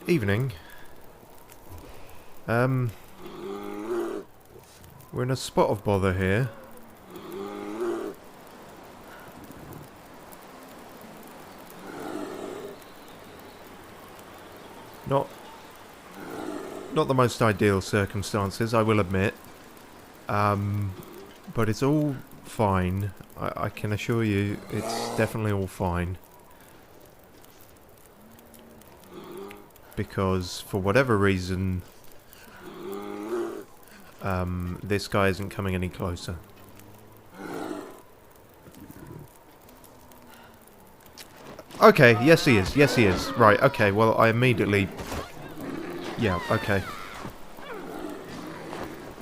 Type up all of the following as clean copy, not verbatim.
Evening. We're in a spot of bother here. Not the most ideal circumstances, I will admit. But it's all fine. I can assure you, it's definitely all fine. Because, for whatever reason, this guy isn't coming any closer. Okay, yes he is, yes he is. Right, okay, well I immediately... Yeah, okay.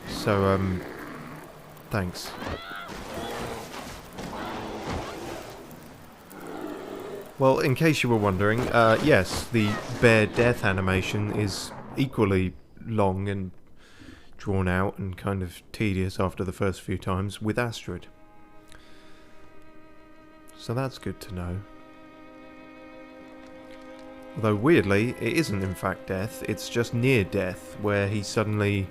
So, thanks. Well, in case you were wondering, yes, the bear death animation is equally long and drawn out and kind of tedious after the first few times with Astrid. So that's good to know. Although weirdly, it isn't in fact death, it's just near death, where he suddenly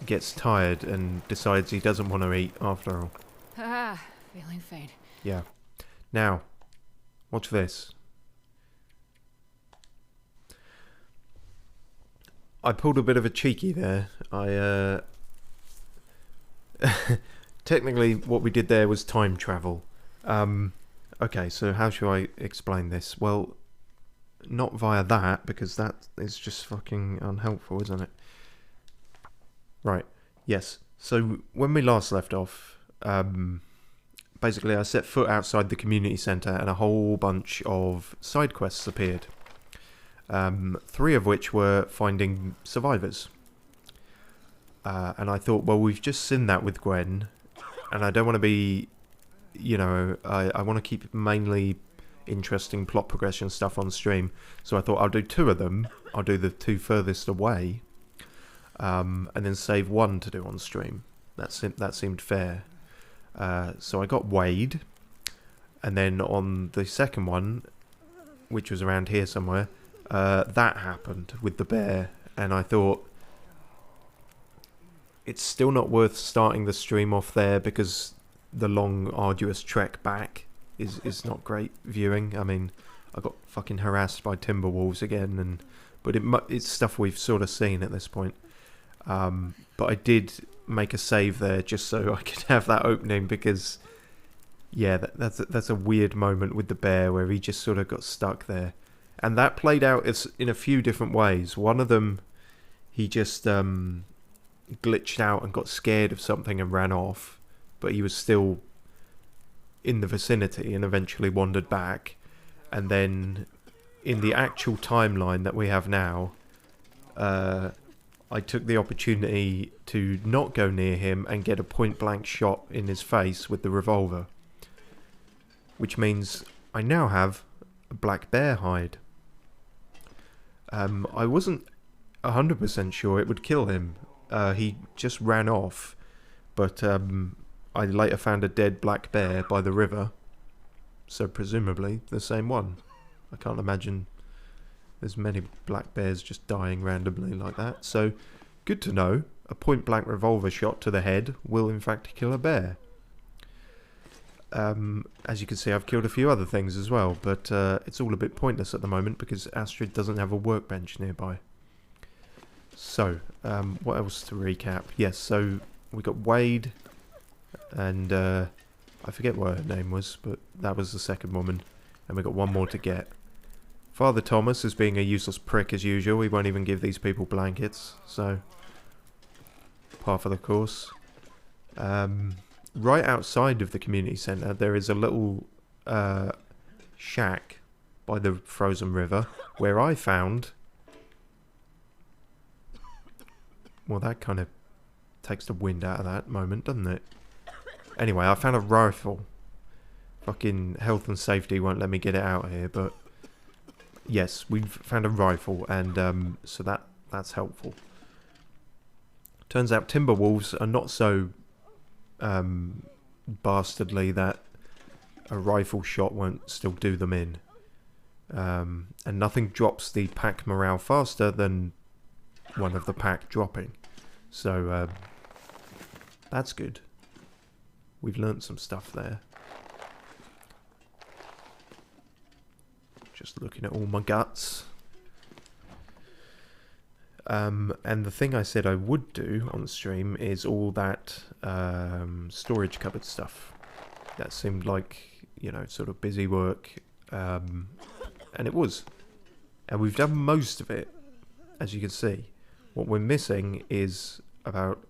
gets tired and decides he doesn't want to eat after all. Ah, feeling faint. Yeah. Now, watch this. I pulled a bit of a cheeky there. Technically, what we did there was time travel. Okay, so how should I explain this? Well, not via that, because that is just fucking unhelpful, isn't it? Right, yes. So, when we last left off, basically I set foot outside the community centre and a whole bunch of side quests appeared. 3 of which were finding survivors. And I thought, well, we've just seen that with Gwen, and I don't want to be, you know, I want to keep mainly interesting plot progression stuff on stream. So I thought I'll do 2 of them. I'll do the 2 furthest away, and then save 1 to do on stream. That seemed fair. So I got Wade, and then on the second one, which was around here somewhere, that happened with the bear, and I thought it's still not worth starting the stream off there because the long, arduous trek back is not great viewing. I mean, I got fucking harassed by timber wolves again, but it's stuff we've sort of seen at this point. But I did make a save there just so I could have that opening because, yeah, that's a weird moment with the bear where he just sort of got stuck there. And that played out in a few different ways. One of them, he just glitched out and got scared of something and ran off, but he was still in the vicinity and eventually wandered back. And then in the actual timeline that we have now, I took the opportunity to not go near him and get a point-blank shot in his face with the revolver. Which means I now have a black bear hide. I wasn't 100% sure it would kill him. He just ran off, but I later found a dead black bear by the river, so presumably the same one. I can't imagine there's many black bears just dying randomly like that, so good to know. A point-blank revolver shot to the head will in fact kill a bear. As you can see, I've killed a few other things as well, but it's all a bit pointless at the moment because Astrid doesn't have a workbench nearby. So, what else to recap? Yes, so we got Wade, and I forget what her name was, but that was the second woman, and we got 1 more to get. Father Thomas is being a useless prick as usual. He won't even give these people blankets, so par for the course. Right outside of the community centre, there is a little shack by the frozen river where I found... Well, that kind of takes the wind out of that moment, doesn't it? Anyway, I found a rifle. Fucking health and safety won't let me get it out here, but... Yes, we've found a rifle, and so that's helpful. Turns out timber wolves are not so bastardly that a rifle shot won't still do them in. And nothing drops the pack morale faster than one of the pack dropping. So that's good. We've learnt some stuff there. Just looking at all my guts. And the thing I said I would do on stream is all that storage cupboard stuff. That seemed like, you know, sort of busy work. And it was. And we've done most of it, as you can see. What we're missing is about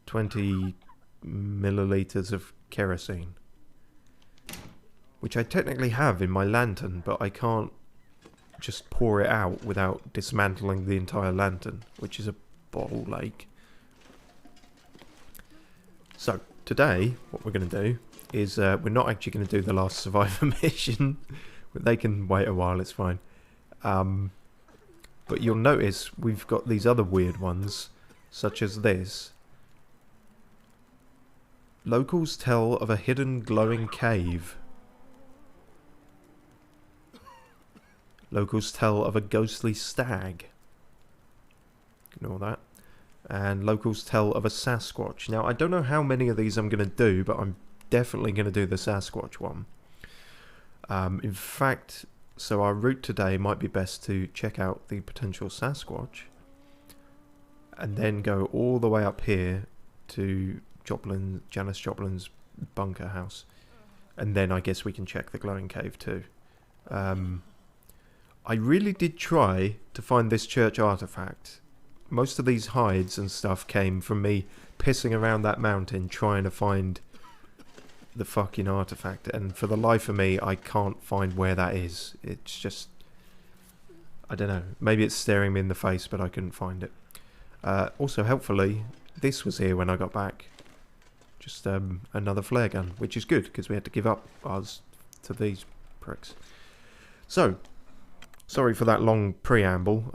20 milliliters of kerosene. Which I technically have in my lantern, but I can't just pour it out without dismantling the entire lantern, which is a ball ache. So, today, what we're going to do is, we're not actually going to do the last survivor mission. They can wait a while, it's fine. But you'll notice we've got these other weird ones, such as this. Locals tell of a hidden glowing cave. Locals tell of a ghostly stag. Ignore that. And locals tell of a Sasquatch. Now, I don't know how many of these I'm going to do, but I'm definitely going to do the Sasquatch one. In fact, so our route today might be best to check out the potential Sasquatch. And then go all the way up here to Janis Joplin's bunker house. And then I guess we can check the glowing cave too. I really did try to find this church artifact. Most of these hides and stuff came from me pissing around that mountain trying to find the fucking artifact. And for the life of me, I can't find where that is. It's just... I don't know. Maybe it's staring me in the face, but I couldn't find it. Also, helpfully, this was here when I got back. Just another flare gun, which is good, because we had to give up ours to these pricks. So... sorry for that long preamble,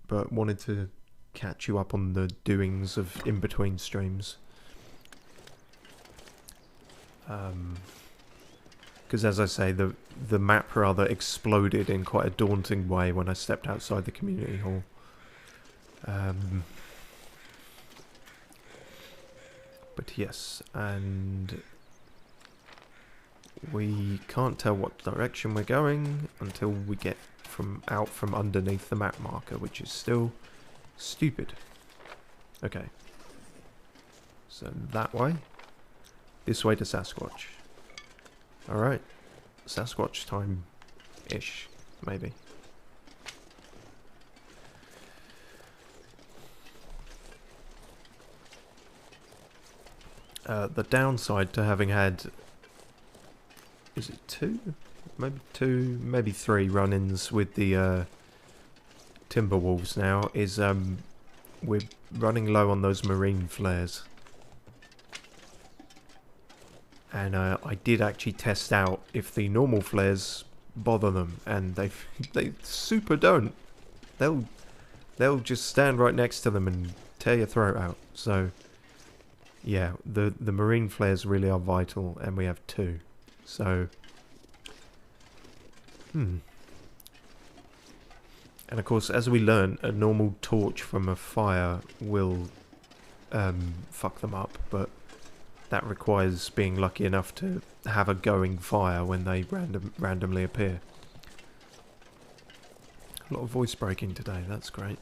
but wanted to catch you up on the doings of in-between streams. Because as I say, the map rather exploded in quite a daunting way when I stepped outside the community hall. But yes, and... we can't tell what direction we're going until we get out from underneath the map marker, which is still stupid. Okay. So that way. This way to Sasquatch. Alright. Sasquatch time-ish, maybe. The downside to having had... is it two, maybe three run-ins with the Timberwolves now is we're running low on those marine flares. And I did actually test out if the normal flares bother them, and they super don't. They'll just stand right next to them and tear your throat out. So yeah, the marine flares really are vital, and we have two. So and of course, as we learn, a normal torch from a fire will fuck them up, but that requires being lucky enough to have a going fire when they randomly appear. A lot of voice breaking today, that's great.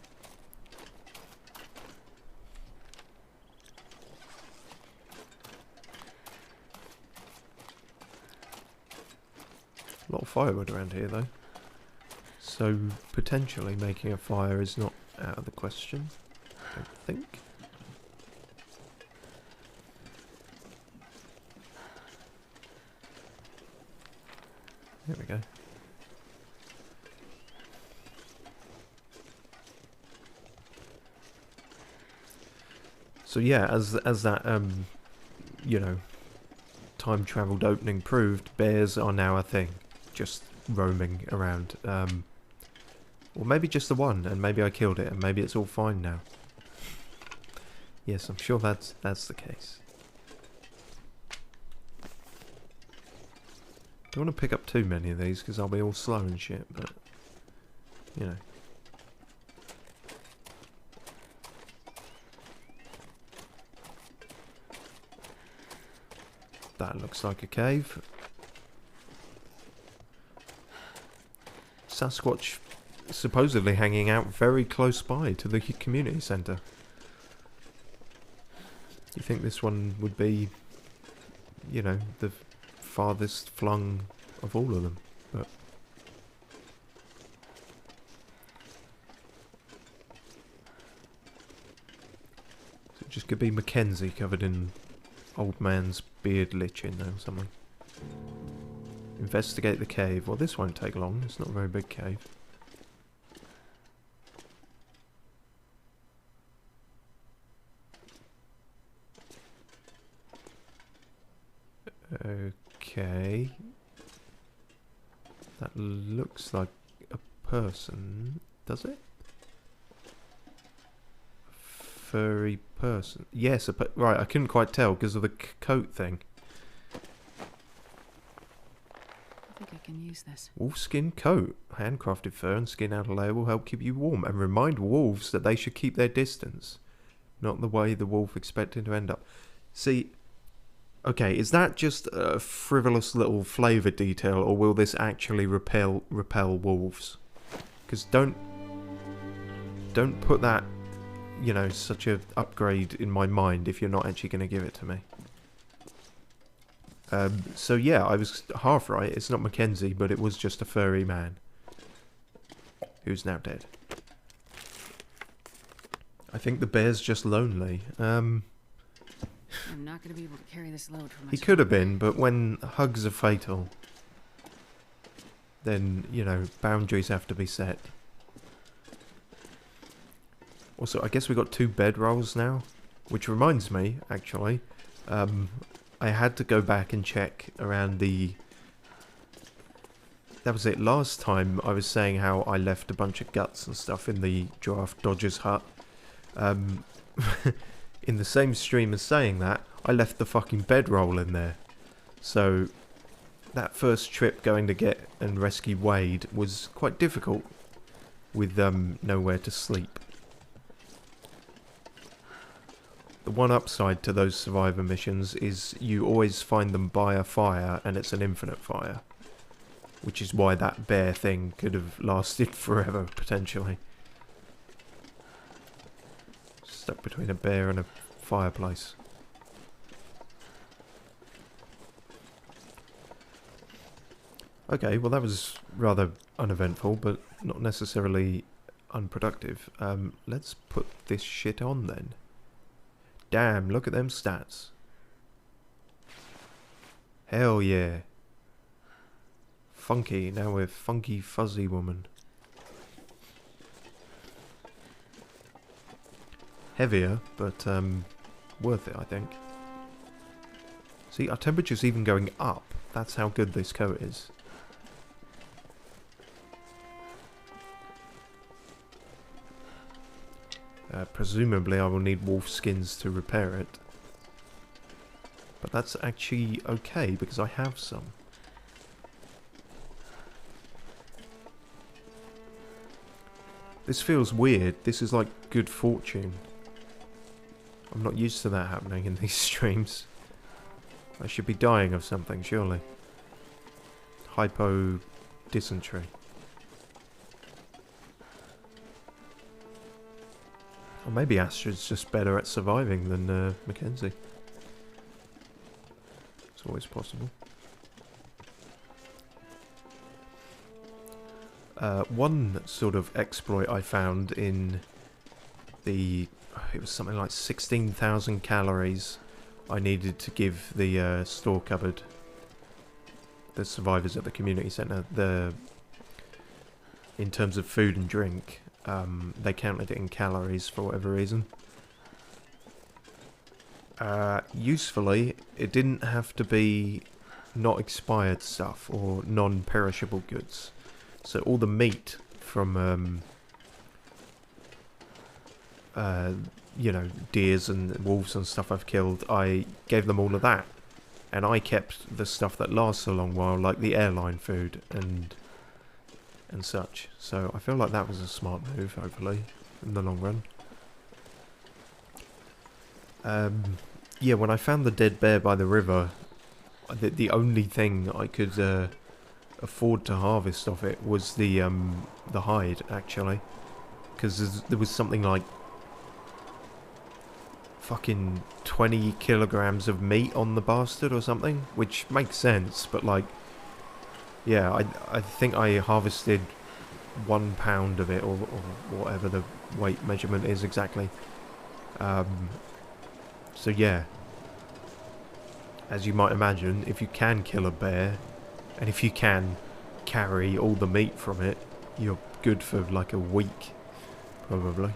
A lot of firewood around here though. So potentially making a fire is not out of the question, I don't think. There we go. So yeah, as that you know, time travelled opening proved, bears are now a thing, just roaming around. Or maybe just the one, and maybe I killed it, and maybe it's all fine now. Yes, I'm sure that's the case. Don't want to pick up too many of these because I'll be all slow and shit, but you know. That looks like a cave. Sasquatch supposedly hanging out very close by to the community centre. You think this one would be, you know, the farthest flung of all of them, but so it just could be Mackenzie covered in old man's beard lichen or something. Investigate the cave. Well, this won't take long. It's not a very big cave. Okay. That looks like a person. Does it? Furry person. Yes, right, I couldn't quite tell because of the coat thing. I think I can use this. Wolfskin coat. Handcrafted fur and skin outer layer will help keep you warm and remind wolves that they should keep their distance. Not the way the wolf expected to end up. See, okay, is that just a frivolous little flavour detail, or will this actually repel wolves? Because don't put that, you know, such a upgrade in my mind if you're not actually going to give it to me. So yeah, I was half right. It's not Mackenzie, but it was just a furry man who's now dead. I think the bear's just lonely. I'm not going to be able to carry this load for myself. He could have been, but when hugs are fatal, then, you know, boundaries have to be set. Also, I guess we got 2 bedrolls now, which reminds me, actually, I had to go back and check around the... That was it. Last time I was saying how I left a bunch of guts and stuff in the Giraffe Dodger's hut. In the same stream as saying that, I left the fucking bedroll in there. So, that first trip going to get and rescue Wade was quite difficult with nowhere to sleep. The one upside to those survivor missions is you always find them by a fire, and it's an infinite fire. Which is why that bear thing could have lasted forever, potentially. Stuck between a bear and a fireplace. Okay, well that was rather uneventful, but not necessarily unproductive. Let's put this shit on then. Damn, look at them stats. Hell yeah. Funky, now we're Funky Fuzzy Woman. Heavier, but worth it, I think. See, our temperature's even going up. That's how good this coat is. Presumably I will need wolf skins to repair it. But that's actually okay, because I have some. This feels weird. This is like good fortune. I'm not used to that happening in these streams. I should be dying of something, surely. Hypo dysentery. Or maybe Astrid's just better at surviving than Mackenzie. It's always possible. One sort of exploit I found in the... It was something like 16,000 calories I needed to give the store cupboard, the survivors at the community centre, in terms of food and drink. They counted it in calories for whatever reason. Usefully, it didn't have to be not expired stuff or non-perishable goods. So all the meat from, you know, deers and wolves and stuff I've killed, I gave them all of that. and I kept the stuff that lasts a long while, like the airline food and such. So I feel like that was a smart move, hopefully, in the long run. Yeah, when I found the dead bear by the river, the only thing I could afford to harvest of it was the hide, actually, because there was something like fucking 20 kilograms of meat on the bastard or something, which makes sense, but like, yeah, I think I harvested 1 pound of it, or whatever the weight measurement is exactly. So yeah, as you might imagine, if you can kill a bear, and if you can carry all the meat from it, you're good for like a week, probably.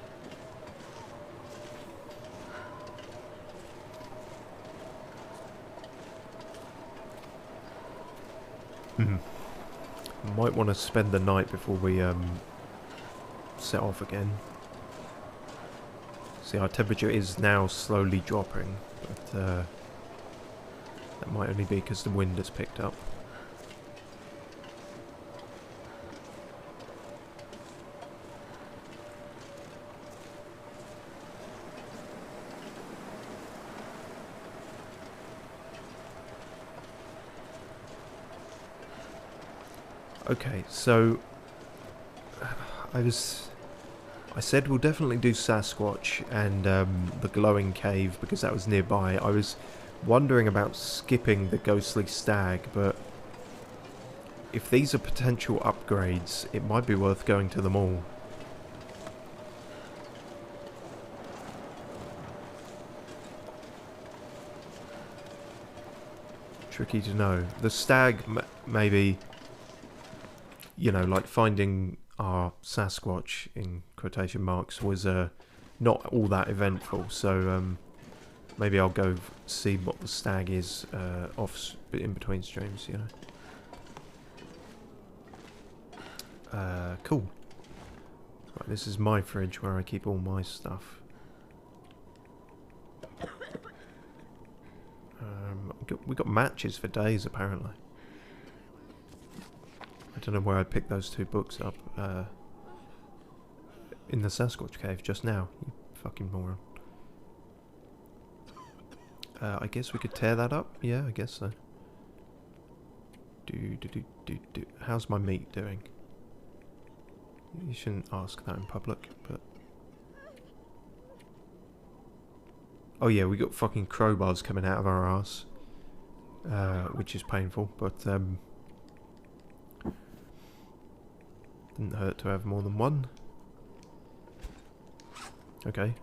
Might want to spend the night before we set off again. See, our temperature is now slowly dropping, but that might only be because the wind has picked up. Okay, so I said we'll definitely do Sasquatch and the glowing cave because that was nearby. I was wondering about skipping the ghostly stag, but if these are potential upgrades, it might be worth going to them all. Tricky to know. The stag, maybe, you know, like finding our Sasquatch, in quotation marks, was not all that eventful, so maybe I'll go see what the stag is in between streams, you know. Cool. Right, this is my fridge where I keep all my stuff. We got matches for days, apparently. I don't know where I picked those 2 books up. In the Sasquatch cave just now. You fucking moron. I guess we could tear that up? Yeah, I guess so. How's my meat doing? You shouldn't ask that in public, but... Oh yeah, we got fucking crowbars coming out of our arse. Which is painful, but didn't hurt to have more than one. Okay,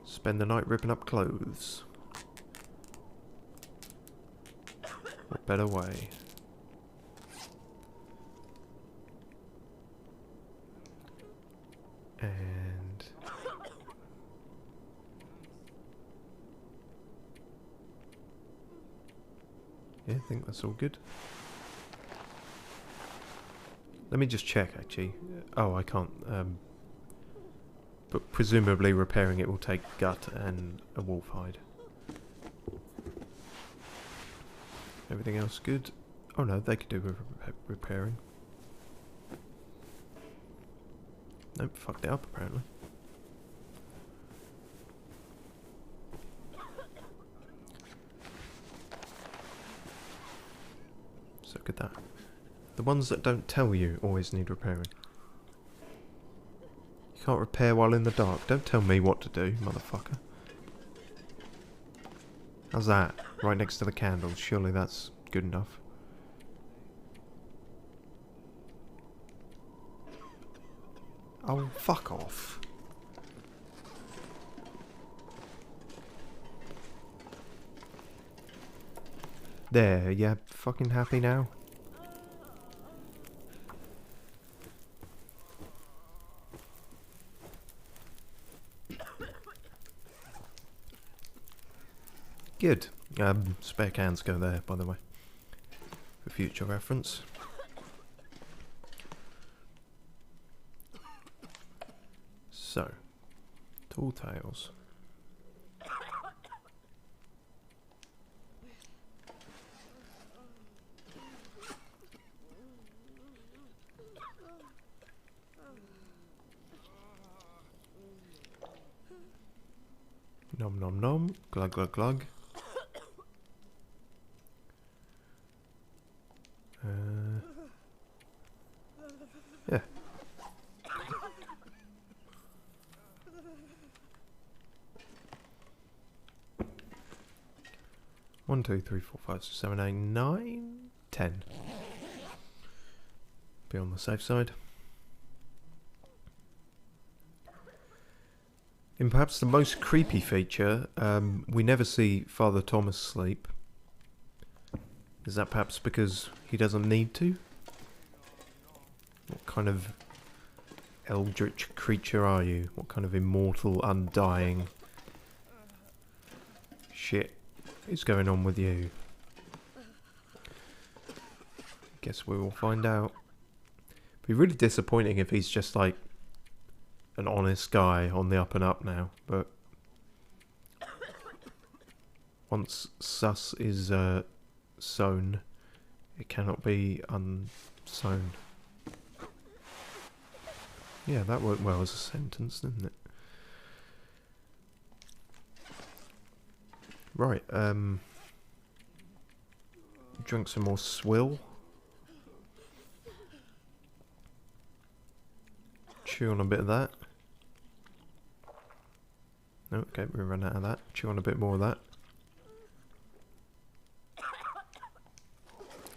spend the night ripping up clothes. What better way? And... yeah, I think that's all good. Let me just check, actually. Oh, I can't. But presumably repairing it will take gut and a wolf hide. Everything else good? Oh no, they could do with repairing. Nope, fucked it up apparently. So look at that. The ones that don't tell you always need repairing. You can't repair while in the dark. Don't tell me what to do, motherfucker. How's that? Right next to the candles. Surely that's good enough. Oh, fuck off. There, yeah, fucking happy now? Good. Spare cans go there, by the way, for future reference. So, tall tales. Nom nom nom. Glug glug glug. Yeah. 1, 2, 3, 4, 5, 6, 7, 8, 9, 10. Be on the safe side. In perhaps the most creepy feature, we never see Father Thomas sleep. Is that perhaps because he doesn't need to? What kind of eldritch creature are you? What kind of immortal, undying shit is going on with you? Guess we will find out. Be really disappointing if he's just like an honest guy on the up and up now, but once sus is sown, it cannot be unsown. Yeah, that worked well as a sentence, didn't it? Right, drink some more swill. Chew on a bit of that. No, okay, we run out of that. Chew on a bit more of that.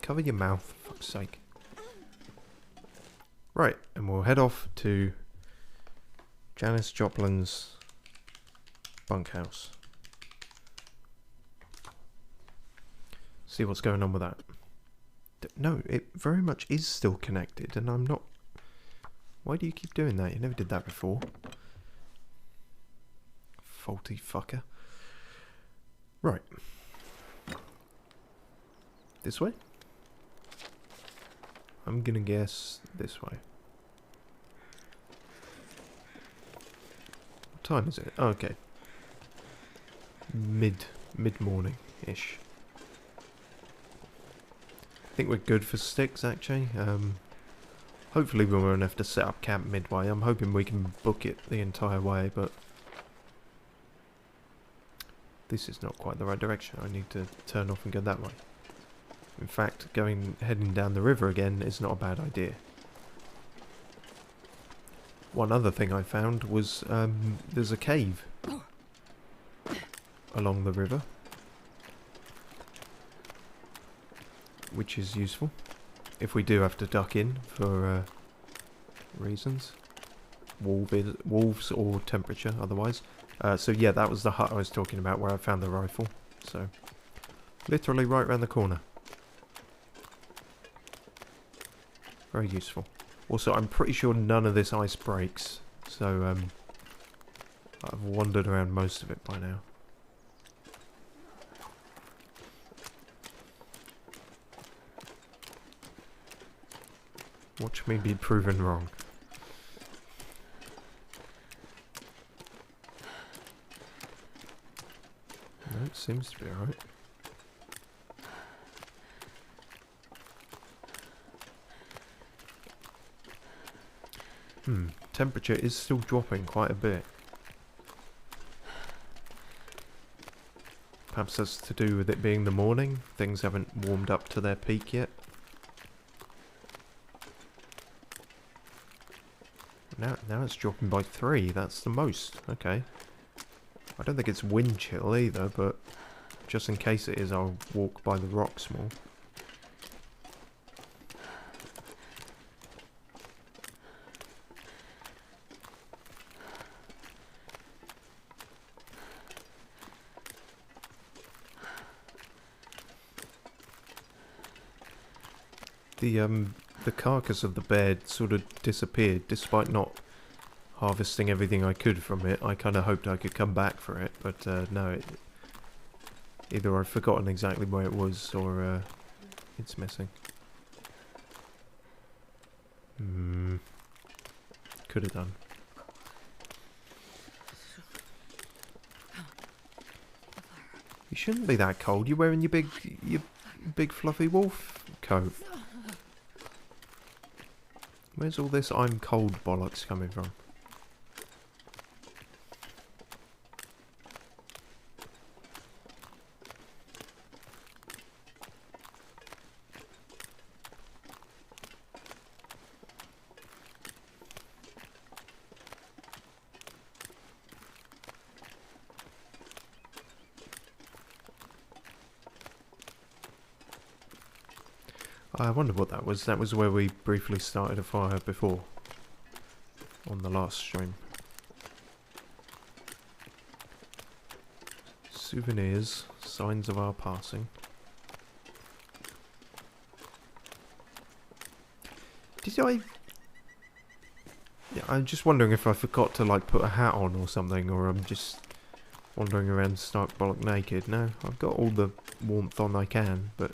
Cover your mouth, for fuck's sake. Right, and we'll head off to Janis Joplin's bunkhouse. See what's going on with that. No, it very much is still connected, and I'm not... Why do you keep doing that? You never did that before. Faulty fucker. Right. This way? I'm gonna guess this way. What time is it? Oh, okay. Mid-morning-ish. I think we're good for sticks, actually. Hopefully we won't have to set up camp midway. I'm hoping we can book it the entire way, but this is not quite the right direction. I need to turn off and go that way. In fact, heading down the river again is not a bad idea. One other thing I found was there's a cave along the river, which is useful if we do have to duck in for reasons. Wolves or temperature otherwise. So yeah, that was the hut I was talking about where I found the rifle. So, literally right around the corner. Very useful. Also, I'm pretty sure none of this ice breaks. So, I've wandered around most of it by now. Watch me be proven wrong. No, it seems to be alright. Temperature is still dropping quite a bit. Perhaps that's to do with it being the morning. Things haven't warmed up to their peak yet. Now it's dropping by 3. That's the most. Okay. I don't think it's wind chill either, but just in case it is, I'll walk by the rocks more. The carcass of the bear sort of disappeared, despite not harvesting everything I could from it. I kind of hoped I could come back for it, but no. Either I've forgotten exactly where it was, or it's missing. Could have done. You shouldn't be that cold. You're wearing your big fluffy wolf coat. Where's all this I'm cold bollocks coming from? I wonder what that was. That was where we briefly started a fire before. On the last stream. Souvenirs. Signs of our passing. Did I... Yeah, I'm just wondering if I forgot to like put a hat on or something, or I'm just wandering around stark bollock naked. No, I've got all the warmth on I can, but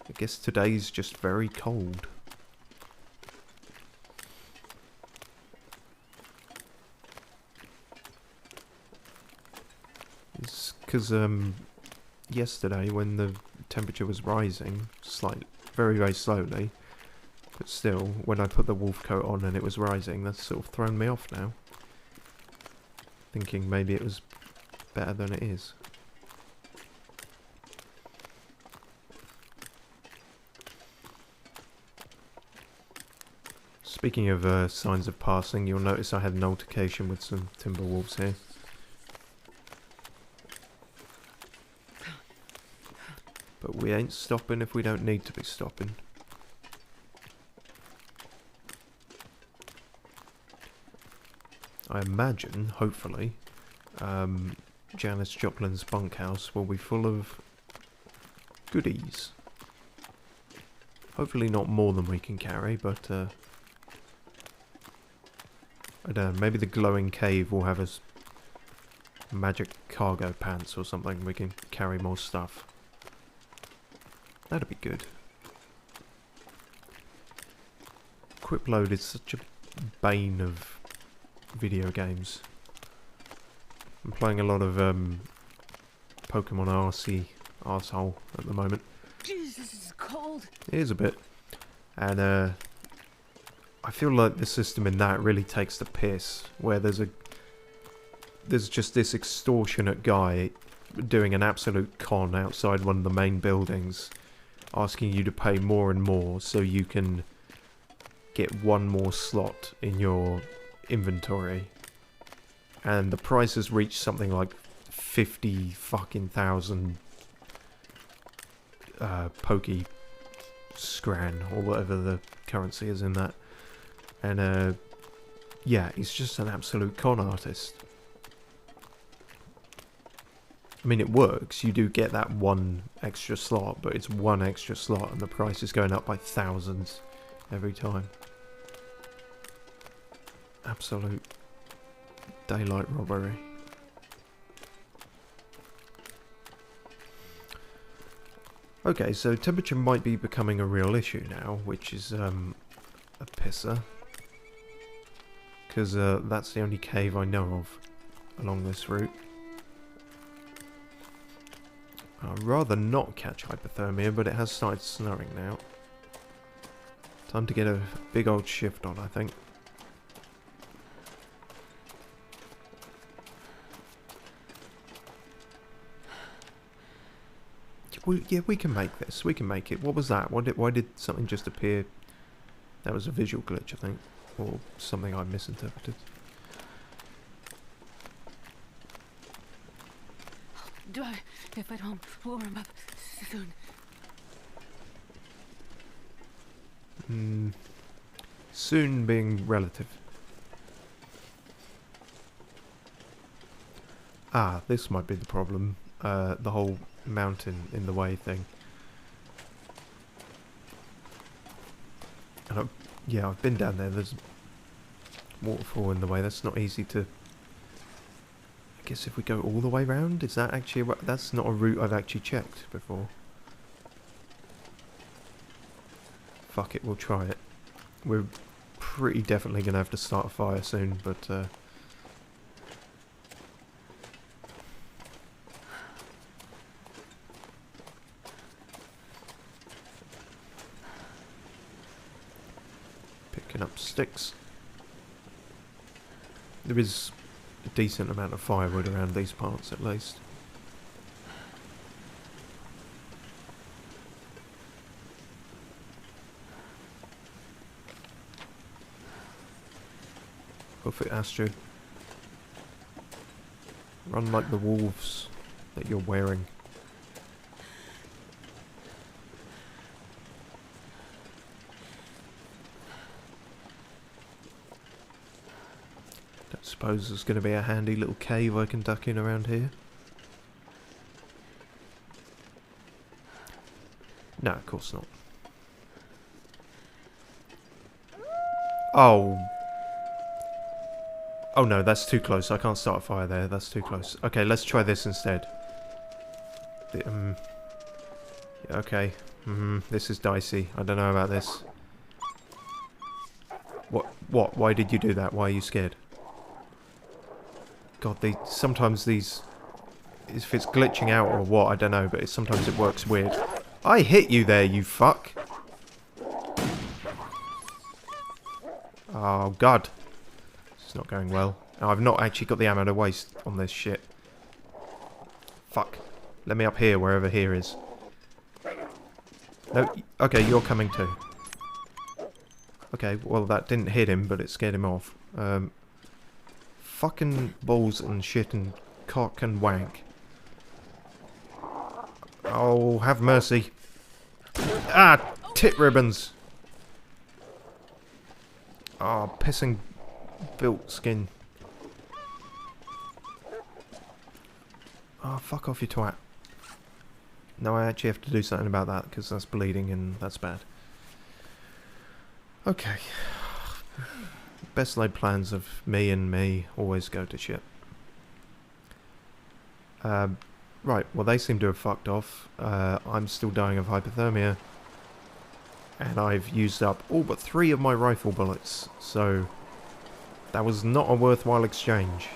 I guess today's just very cold. It's because yesterday when the temperature was rising, very, very slowly, but still, when I put the wolf coat on and it was rising, that's sort of thrown me off now. Thinking maybe it was better than it is. Speaking of signs of passing, you'll notice I had an altercation with some timber wolves here. But we ain't stopping if we don't need to be stopping. I imagine, hopefully, Janis Joplin's bunkhouse will be full of goodies. Hopefully not more than we can carry, but I don't know, maybe the glowing cave will have us magic cargo pants or something. We can carry more stuff. That'd be good. Equip load is such a bane of video games. I'm playing a lot of Pokemon RC arsehole at the moment. Jesus, this is cold. It is a bit. And I feel like the system in that really takes the piss, where there's just this extortionate guy doing an absolute con outside one of the main buildings, asking you to pay more and more so you can get one more slot in your inventory, and the price has reached something like 50 fucking thousand pokey scran or whatever the currency is in that, and yeah, he's just an absolute con artist. I mean, it works, you do get that one extra slot, but it's one extra slot and the price is going up by thousands every time. Absolute daylight robbery. Okay, so temperature might be becoming a real issue now, which is a pisser. Because that's the only cave I know of along this route. I'd rather not catch hypothermia, but it has started snowing now. Time to get a big old shift on, I think. Yeah, we can make this. We can make it. What was that? Why did something just appear? That was a visual glitch, I think. Or something I misinterpreted. Do I get back home? Warm up soon. Soon being relative. Ah, this might be the problem. The whole mountain in the way thing. And yeah, I've been down there. There's waterfall in the way. That's not easy to... I guess if we go all the way round, is that actually... That's not a route I've actually checked before. Fuck it, we'll try it. We're pretty definitely going to have to start a fire soon, but... picking up sticks. There is a decent amount of firewood around these parts at least. Hoof it, Astrid. Run like the wolves that you're wearing. Suppose there's going to be a handy little cave I can duck in around here. No, of course not. Oh. Oh no, that's too close. I can't start a fire there. That's too close. Okay, let's try this instead. Okay. This is dicey. I don't know about this. What? Why did you do that? Why are you scared? God, sometimes these... If it's glitching out or what, I don't know, but sometimes it works weird. I hit you there, you fuck! Oh, God. It's not going well. Oh, I've not actually got the ammo to waste on this shit. Fuck. Let me up here, wherever here is. No, okay, you're coming too. Okay, well that didn't hit him, but it scared him off. Fucking balls and shit and cock and wank. Oh, have mercy. Ah, tit ribbons. Oh, pissing built skin. Oh, fuck off, you twat. No, I actually have to do something about that, because that's bleeding and that's bad. Okay. Best laid plans of me always go to shit. Right, well they seem to have fucked off. I'm still dying of hypothermia. And I've used up all but 3 of my rifle bullets, so that was not a worthwhile exchange.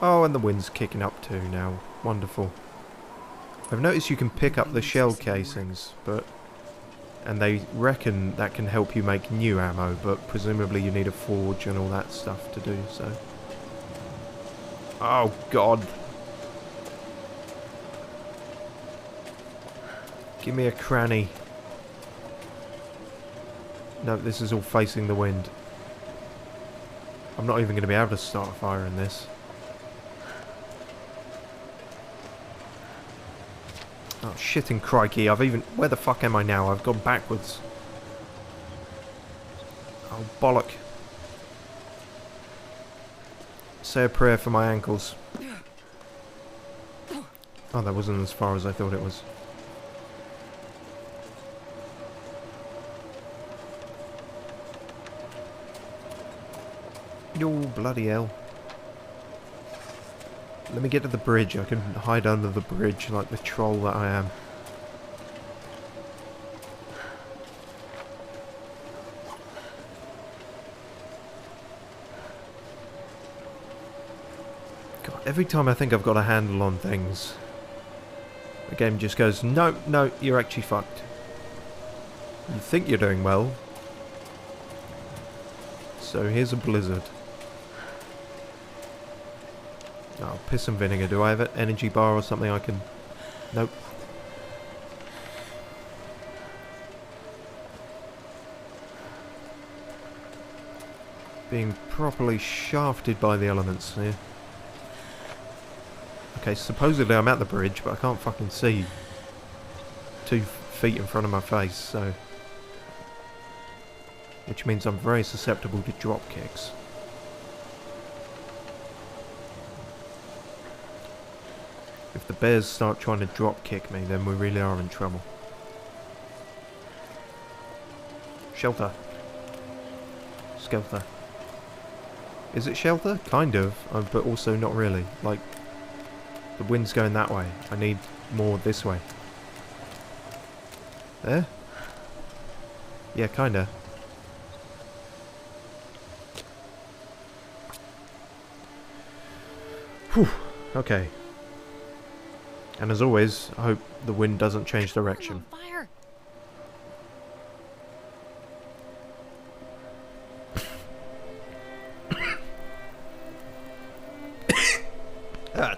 Oh, and the wind's kicking up too now. Wonderful. I've noticed you can pick up the shell casings, and they reckon that can help you make new ammo, but presumably you need a forge and all that stuff to do so. Oh God. Give me a cranny. No, this is all facing the wind. I'm not even going to be able to start a fire in this. Oh, shitting crikey, where the fuck am I now? I've gone backwards. Oh, bollock. Say a prayer for my ankles. Oh, that wasn't as far as I thought it was. Oh, bloody hell. Let me get to the bridge. I can hide under the bridge like the troll that I am. God, every time I think I've got a handle on things, the game just goes, no, no, you're actually fucked. You think you're doing well. So here's a blizzard. Oh, piss and vinegar. Do I have an energy bar or something I can... Nope. Being properly shafted by the elements here. Okay, supposedly I'm at the bridge, but I can't fucking see 2 feet in front of my face, so... Which means I'm very susceptible to drop kicks. If the bears start trying to drop kick me, then we really are in trouble. Shelter. Skelter. Is it shelter? Kind of, but also not really. Like, the wind's going that way. I need more this way. There? Yeah, kinda. Whew. Okay. And as always, I hope the wind doesn't change direction. Fire.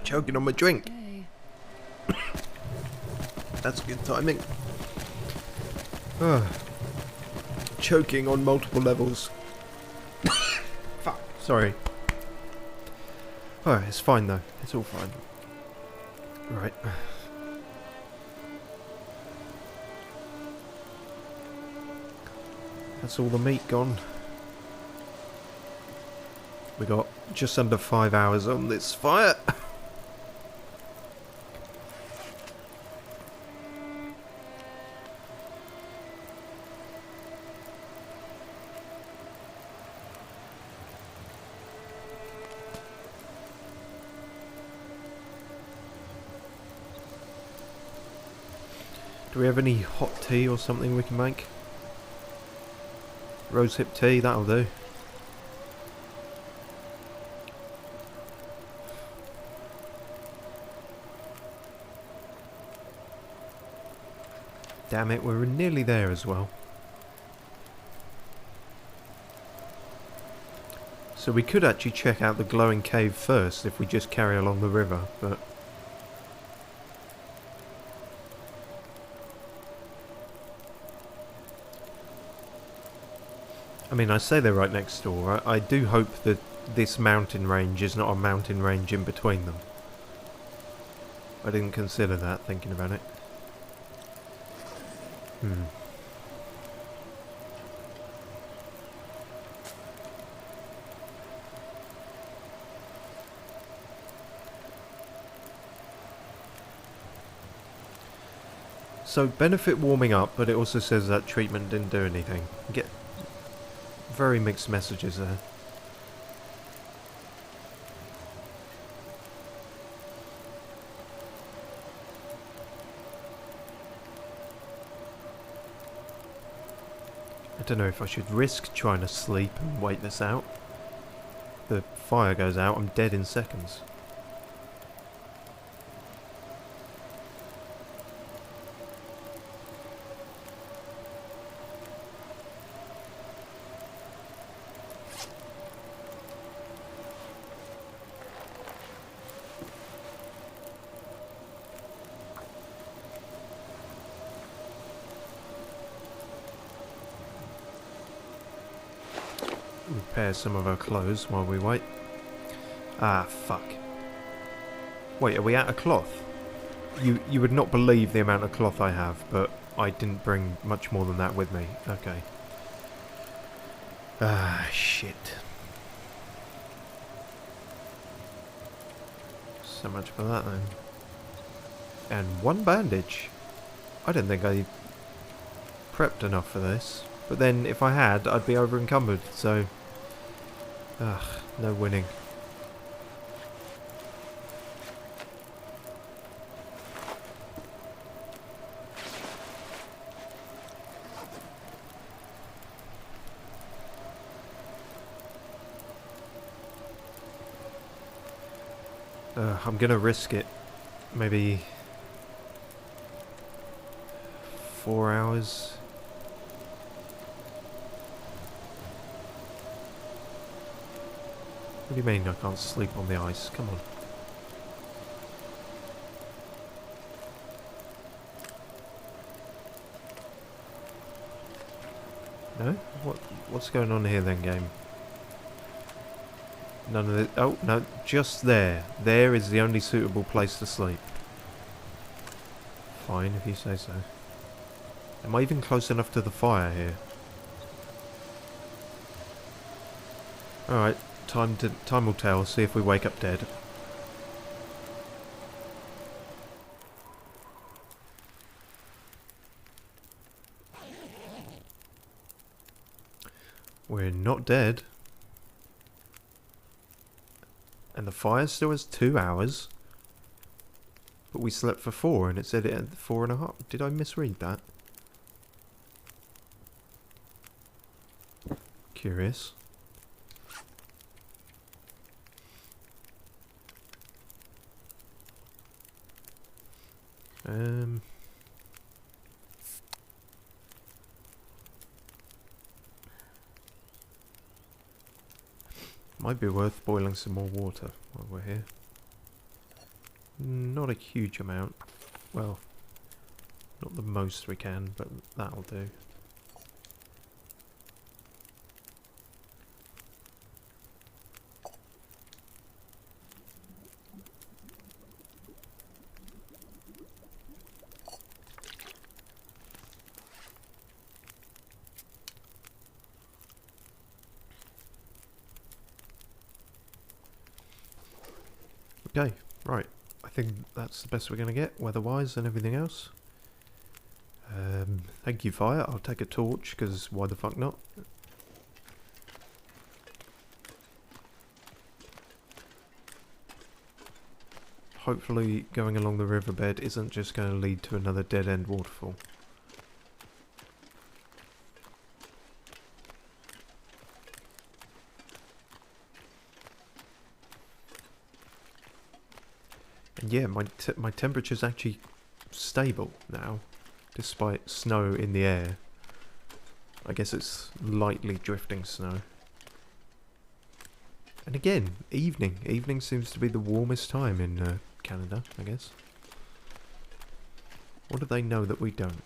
Choking on my drink. Okay. That's good timing. Choking on multiple levels. Fuck. Sorry. Alright, it's fine though. It's all fine. Right. That's all the meat gone. We got just under 5 hours on this fire. Do we have any hot tea or something we can make? Rosehip tea, that'll do. Damn it, we're nearly there as well. So we could actually check out the glowing cave first if we just carry along the river, but... I mean, I say they're right next door. I do hope that this mountain range is not a mountain range in between them. I didn't consider that, thinking about it. So, benefit warming up, but it also says that treatment didn't do anything. Get very mixed messages there. I don't know if I should risk trying to sleep and wait this out. The fire goes out, I'm dead in seconds. Repair some of our clothes while we wait. Ah, fuck. Wait, are we out of cloth? You would not believe the amount of cloth I have, but I didn't bring much more than that with me. Okay. Ah, shit. So much for that then. And one bandage. I don't think I prepped enough for this. But then, if I had, I'd be over encumbered, so... Ugh, no winning. I'm gonna risk it. Maybe... 4 hours... What do you mean I can't sleep on the ice? Come on. No? What's going on here then, game? None of it. Oh, no, just there. There is the only suitable place to sleep. Fine, if you say so. Am I even close enough to the fire here? Alright. Time will tell. See if we wake up dead. We're not dead. And the fire still has 2 hours. But we slept for 4 and it said it had 4.5. Did I misread that? Curious. Might be worth boiling some more water while we're here. Not a huge amount. Well, not the most we can, but that'll do. Okay, right. I think that's the best we're going to get, weather-wise and everything else. Thank you, fire. I'll take a torch, because why the fuck not? Hopefully going along the riverbed isn't just going to lead to another dead-end waterfall. And yeah, my temperature's actually stable now, despite snow in the air. I guess it's lightly drifting snow. And again, evening. Evening seems to be the warmest time in Canada, I guess. What do they know that we don't?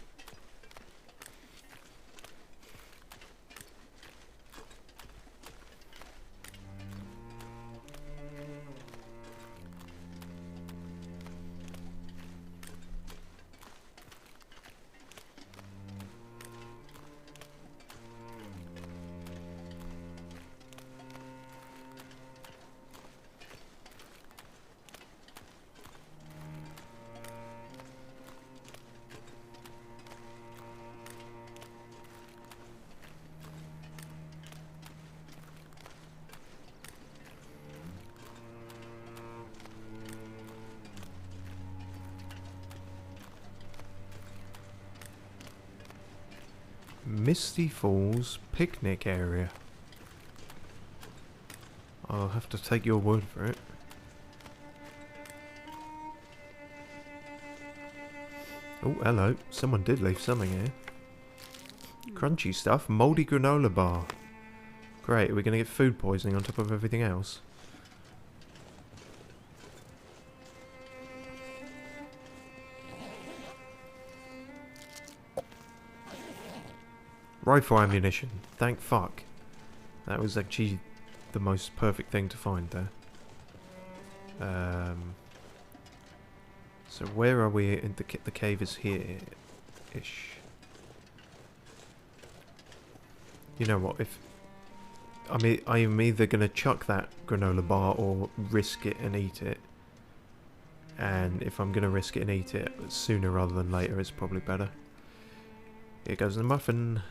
Misty Falls picnic area. I'll have to take your word for it. Oh, hello. Someone did leave something here. Crunchy stuff. Mouldy granola bar. Great, are we going to get food poisoning on top of everything else? Rifle ammunition. Thank fuck. That was actually the most perfect thing to find there. So where are we? In the cave is here-ish. You know what? If I am either gonna chuck that granola bar or risk it and eat it. And if I'm gonna risk it and eat it sooner rather than later, it's probably better. Here goes the muffin.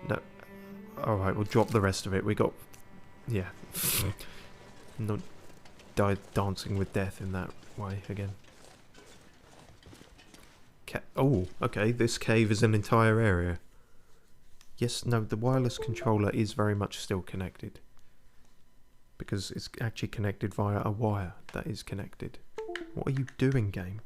No. Alright, we'll drop the rest of it. We got... Yeah. Not dancing with death in that way again. Oh, okay. This cave is an entire area. Yes, no, the wireless controller is very much still connected. Because it's actually connected via a wire that is connected. What are you doing, game?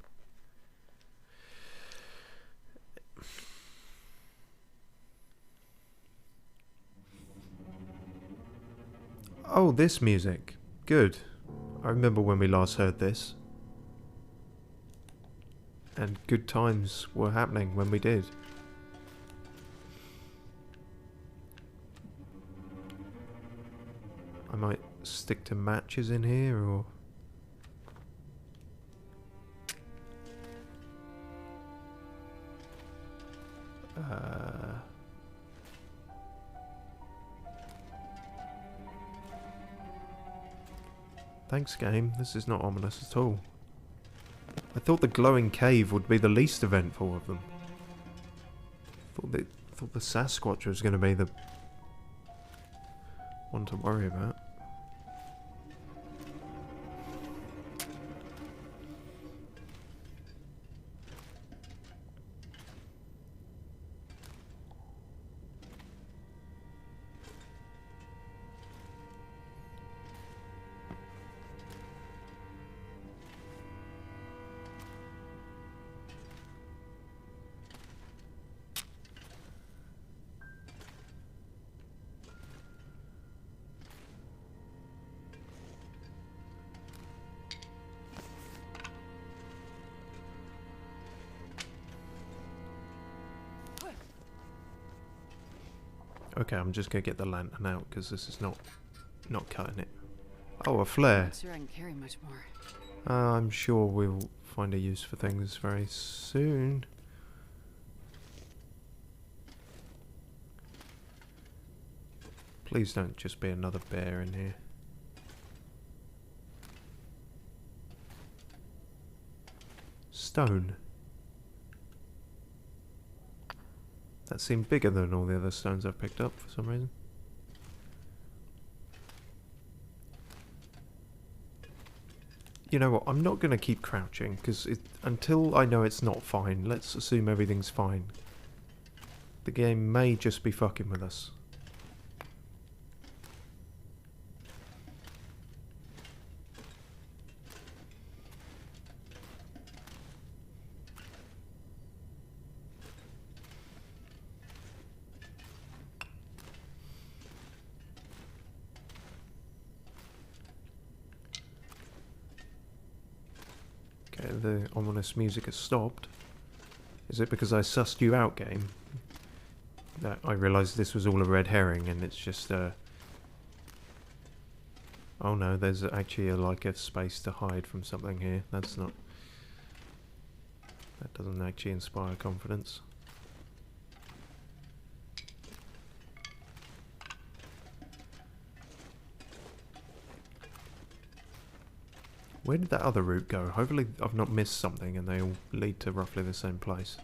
Oh, this music. Good. I remember when we last heard this. And good times were happening when we did. I might stick to matches in here, or... Thanks, game. This is not ominous at all. I thought the glowing cave would be the least eventful of them. Thought the Sasquatch was going to be the one to worry about. Okay, I'm just gonna get the lantern out because this is not cutting it. Oh, a flare. Not sure I can carry much more. I'm sure we'll find a use for things very soon. Please don't just be another bear in here. Stone. That seemed bigger than all the other stones I've picked up for some reason. You know what, I'm not going to keep crouching, because until I know it's not fine, let's assume everything's fine. The game may just be fucking with us. Okay, the ominous music has stopped. Is it because I sussed you out, game? That I realised this was all a red herring and it's just oh no, there's actually like a space to hide from something here. That's not... That doesn't actually inspire confidence. Where did that other route go? Hopefully I've not missed something and they all lead to roughly the same place.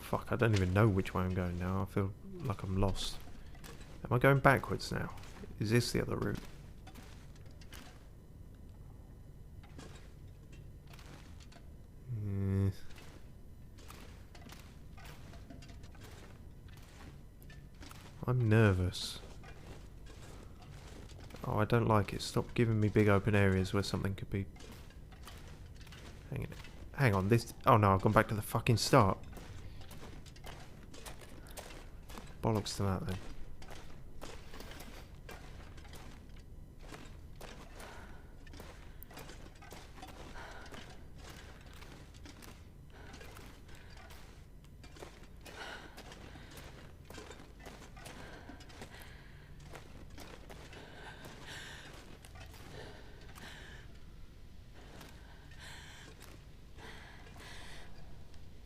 Fuck, I don't even know which way I'm going now. I feel like I'm lost. Am I going backwards now? Is this the other route? I'm nervous. Oh, I don't like it. Stop giving me big open areas where something could be... Hang on, this... Oh no, I've gone back to the fucking start. Bollocks to that then.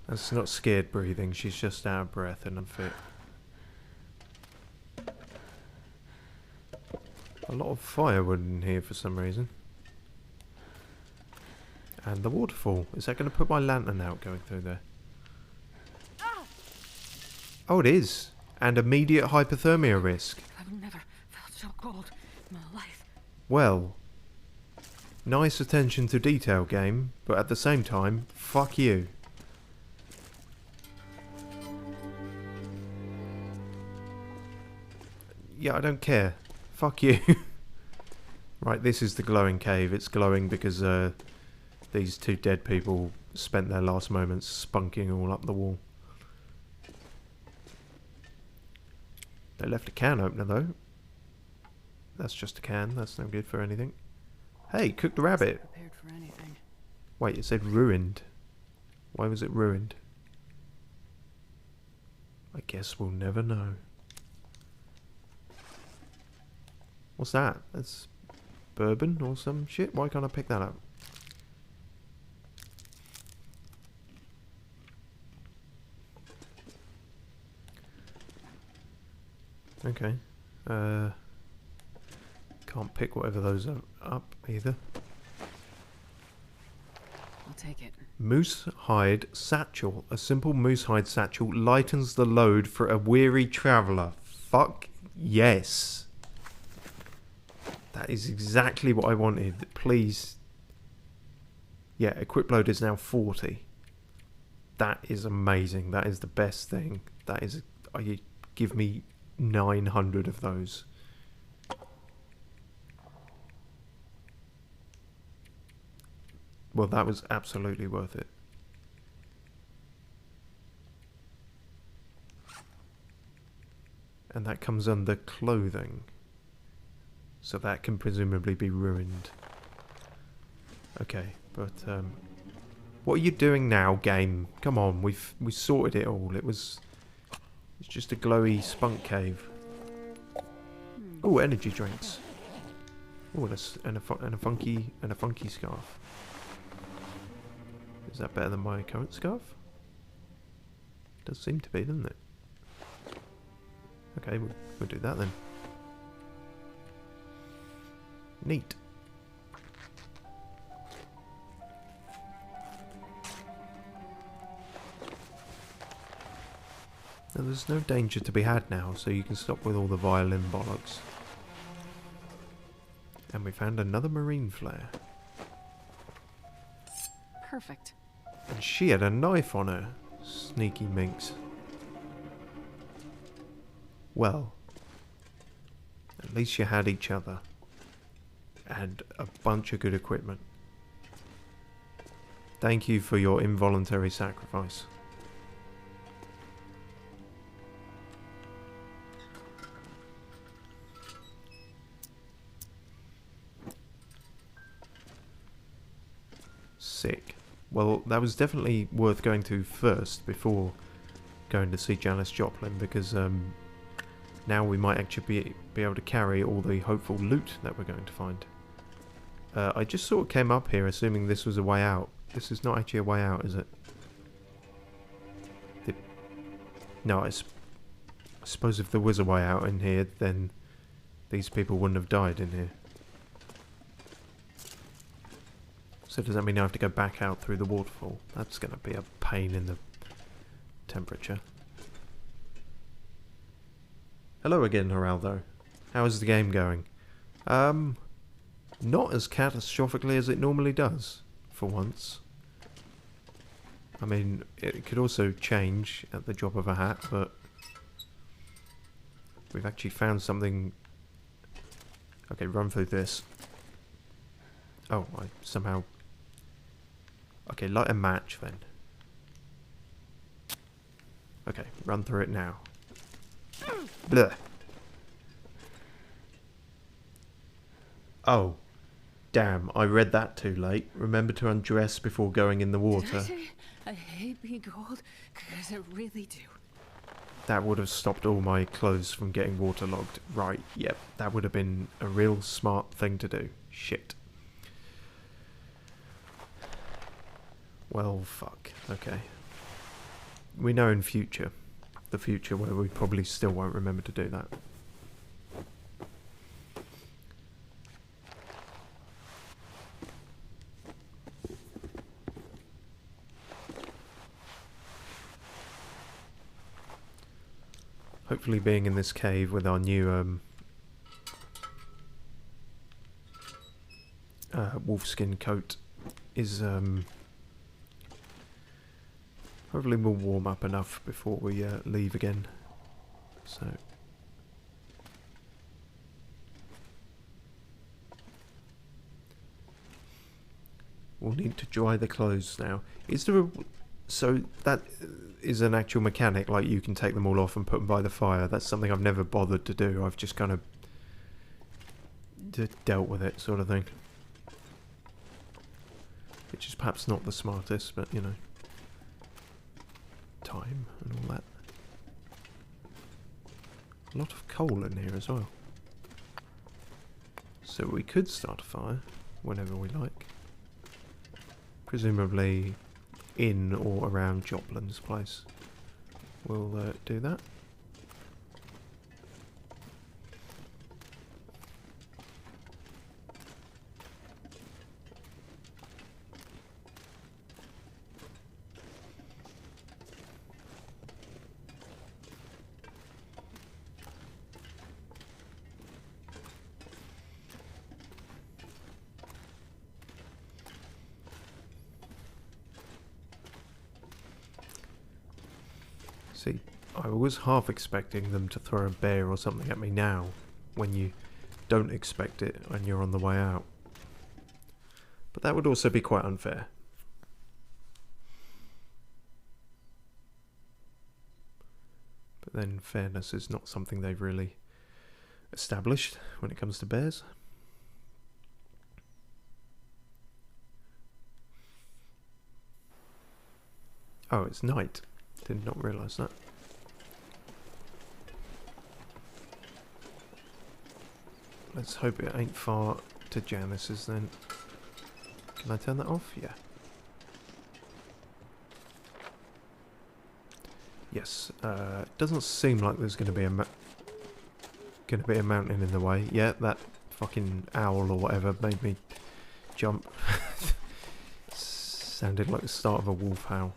That's not scared breathing, she's just out of breath and unfit. A lot of firewood in here for some reason. And the waterfall. Is that going to put my lantern out going through there? Oh, it is. And immediate hypothermia risk. I've never felt so cold in my life. Well, nice attention to detail, game, but at the same time, fuck you. Yeah, I don't care. Fuck you. Right, this is the glowing cave. It's glowing because these two dead people spent their last moments spunking all up the wall. They left a can opener though. That's just a can. That's no good for anything. Hey, cooked rabbit. Prepared for anything. Wait, it said ruined. Why was it ruined? I guess we'll never know. What's that? That's bourbon or some shit? Why can't I pick that up? Okay. Can't pick whatever those are up either. I'll take it. Moose hide satchel. A simple moose hide satchel lightens the load for a weary traveller. Fuck yes. That is exactly what I wanted. Please. Yeah, equip load is now 40. That is amazing. That is the best thing. That is... give me 900 of those. Well, that was absolutely worth it. And that comes under clothing. So that can presumably be ruined. Okay, but what are you doing now, game? Come on, we sorted it all. It's just a glowy spunk cave. Oh, energy drinks. Oh, and a funky scarf. Is that better than my current scarf? Does seem to be, doesn't it? Okay, we'll do that then. Neat. Now, there's no danger to be had now, so you can stop with all the violin bollocks. And we found another marine flare. Perfect. And she had a knife on her. Sneaky minx. Well, at least you had each other. And a bunch of good equipment. Thank you for your involuntary sacrifice. Sick. Well, that was definitely worth going to first before going to see Janis Joplin, because now we might actually be able to carry all the hopeful loot that we're going to find. I just sort of came up here assuming this was a way out. This is not actually a way out, is it? No, I suppose if there was a way out in here, then these people wouldn't have died in here. So does that mean I have to go back out through the waterfall? That's going to be a pain in the temperature. Hello again, Geraldo. How is the game going? Not as catastrophically as it normally does, for once. I mean, it could also change at the drop of a hat, but we've actually found something. Okay, run through this. Oh, I somehow... Okay, light a match then. Okay, run through it now. Blech. Oh. Damn, I read that too late. Remember to undress before going in the water. I hate being cold, because I really do. That would have stopped all my clothes from getting waterlogged. Right, yep, that would have been a real smart thing to do. Shit. Well, fuck. Okay. We know in future. The future where we probably still won't remember to do that. Hopefully being in this cave with our new wolfskin coat is hopefully we'll warm up enough before we leave again. So we'll need to dry the clothes now. Is there a... So that is an actual mechanic, like you can take them all off and put them by the fire. That's something I've never bothered to do. I've just kind of dealt with it, sort of thing. Which is perhaps not the smartest, but you know. Time and all that. A lot of coal in here as well. So we could start a fire whenever we like. Presumably in or around Joplin's place. We'll do that. See, I was half expecting them to throw a bear or something at me now, when you don't expect it and you're on the way out. But that would also be quite unfair. But then fairness is not something they've really established when it comes to bears. Oh, it's night. Did not realise that. Let's hope it ain't far to Janice's then. Can I turn that off? Yeah. Yes. Doesn't seem like there's going to be a mountain in the way. Yeah, that fucking owl or whatever made me jump. Sounded like the start of a wolf howl.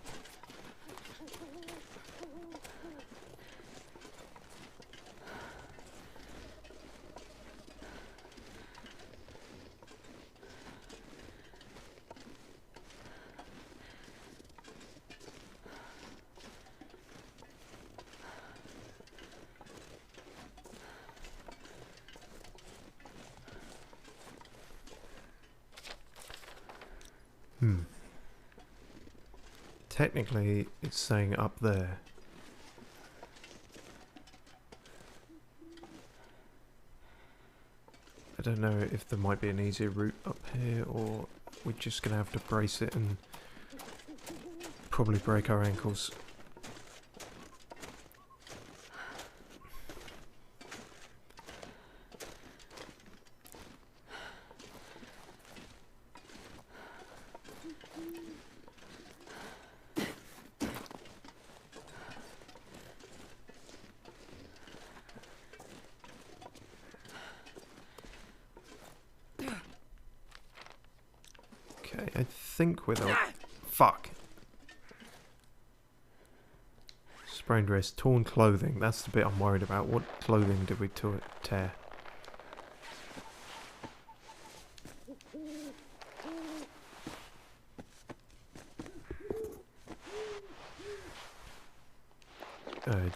Technically, it's saying up there. I don't know if there might be an easier route up here, or we're just going to have to brace it and probably break our ankles. Okay, I think with our... Fuck! Sprained wrist, torn clothing. That's the bit I'm worried about. What clothing did we tear?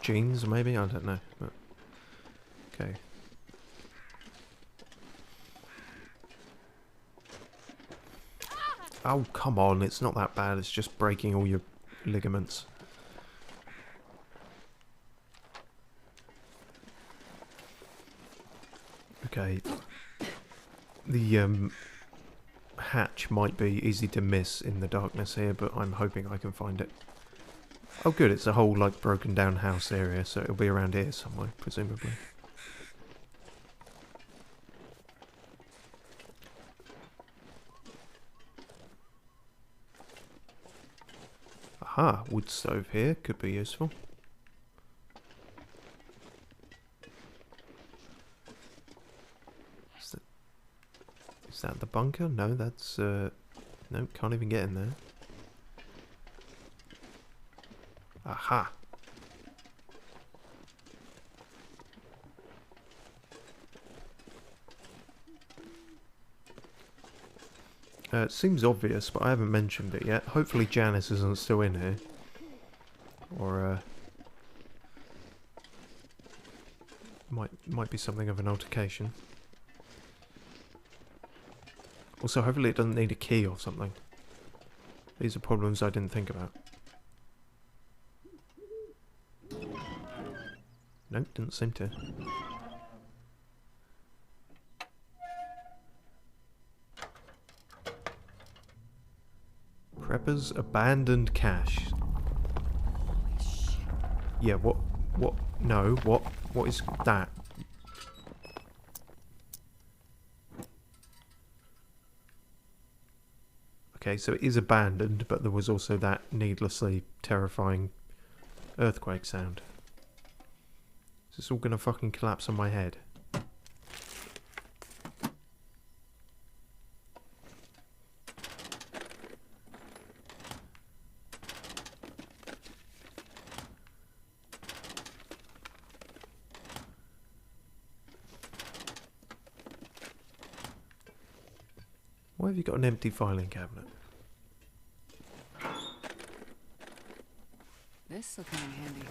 Jeans, maybe? I don't know. But okay. Oh, come on. It's not that bad. It's just breaking all your ligaments. Okay. The hatch might be easy to miss in the darkness here, but I'm hoping I can find it. Oh good, it's a whole like broken down house area, so it'll be around here somewhere, presumably. Aha, wood stove here, could be useful. Is that the bunker? No, that's no, can't even get in there. Aha! It seems obvious, but I haven't mentioned it yet. Hopefully Janice isn't still in here. Or, might be something of an altercation. Also, hopefully it doesn't need a key or something. These are problems I didn't think about. Nope, didn't seem to. Prepper's abandoned cache. Yeah, what, no, what is that? Okay, so it is abandoned, but there was also that needlessly terrifying earthquake sound. Is this all gonna fucking collapse on my head? Why have you got an empty filing cabinet? This'll come in handy.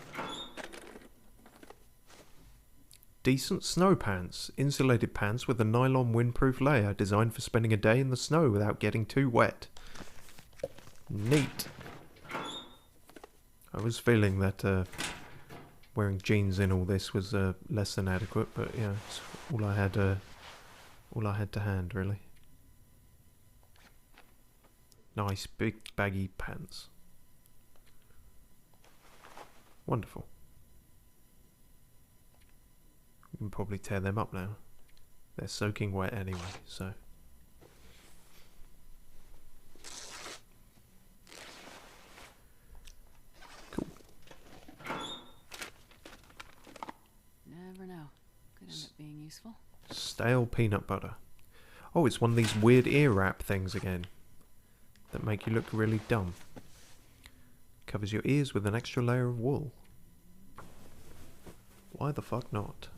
Decent snow pants. Insulated pants with a nylon windproof layer designed for spending a day in the snow without getting too wet. Neat. I was feeling that wearing jeans in all this was less than adequate, but yeah, it's all I had to hand, really. Nice big baggy pants. Wonderful. We can probably tear them up now. They're soaking wet anyway, so. Cool. being useful. Stale peanut butter. Oh, it's one of these weird ear wrap things again that make you look really dumb. Covers your ears with an extra layer of wool. Why the fuck not?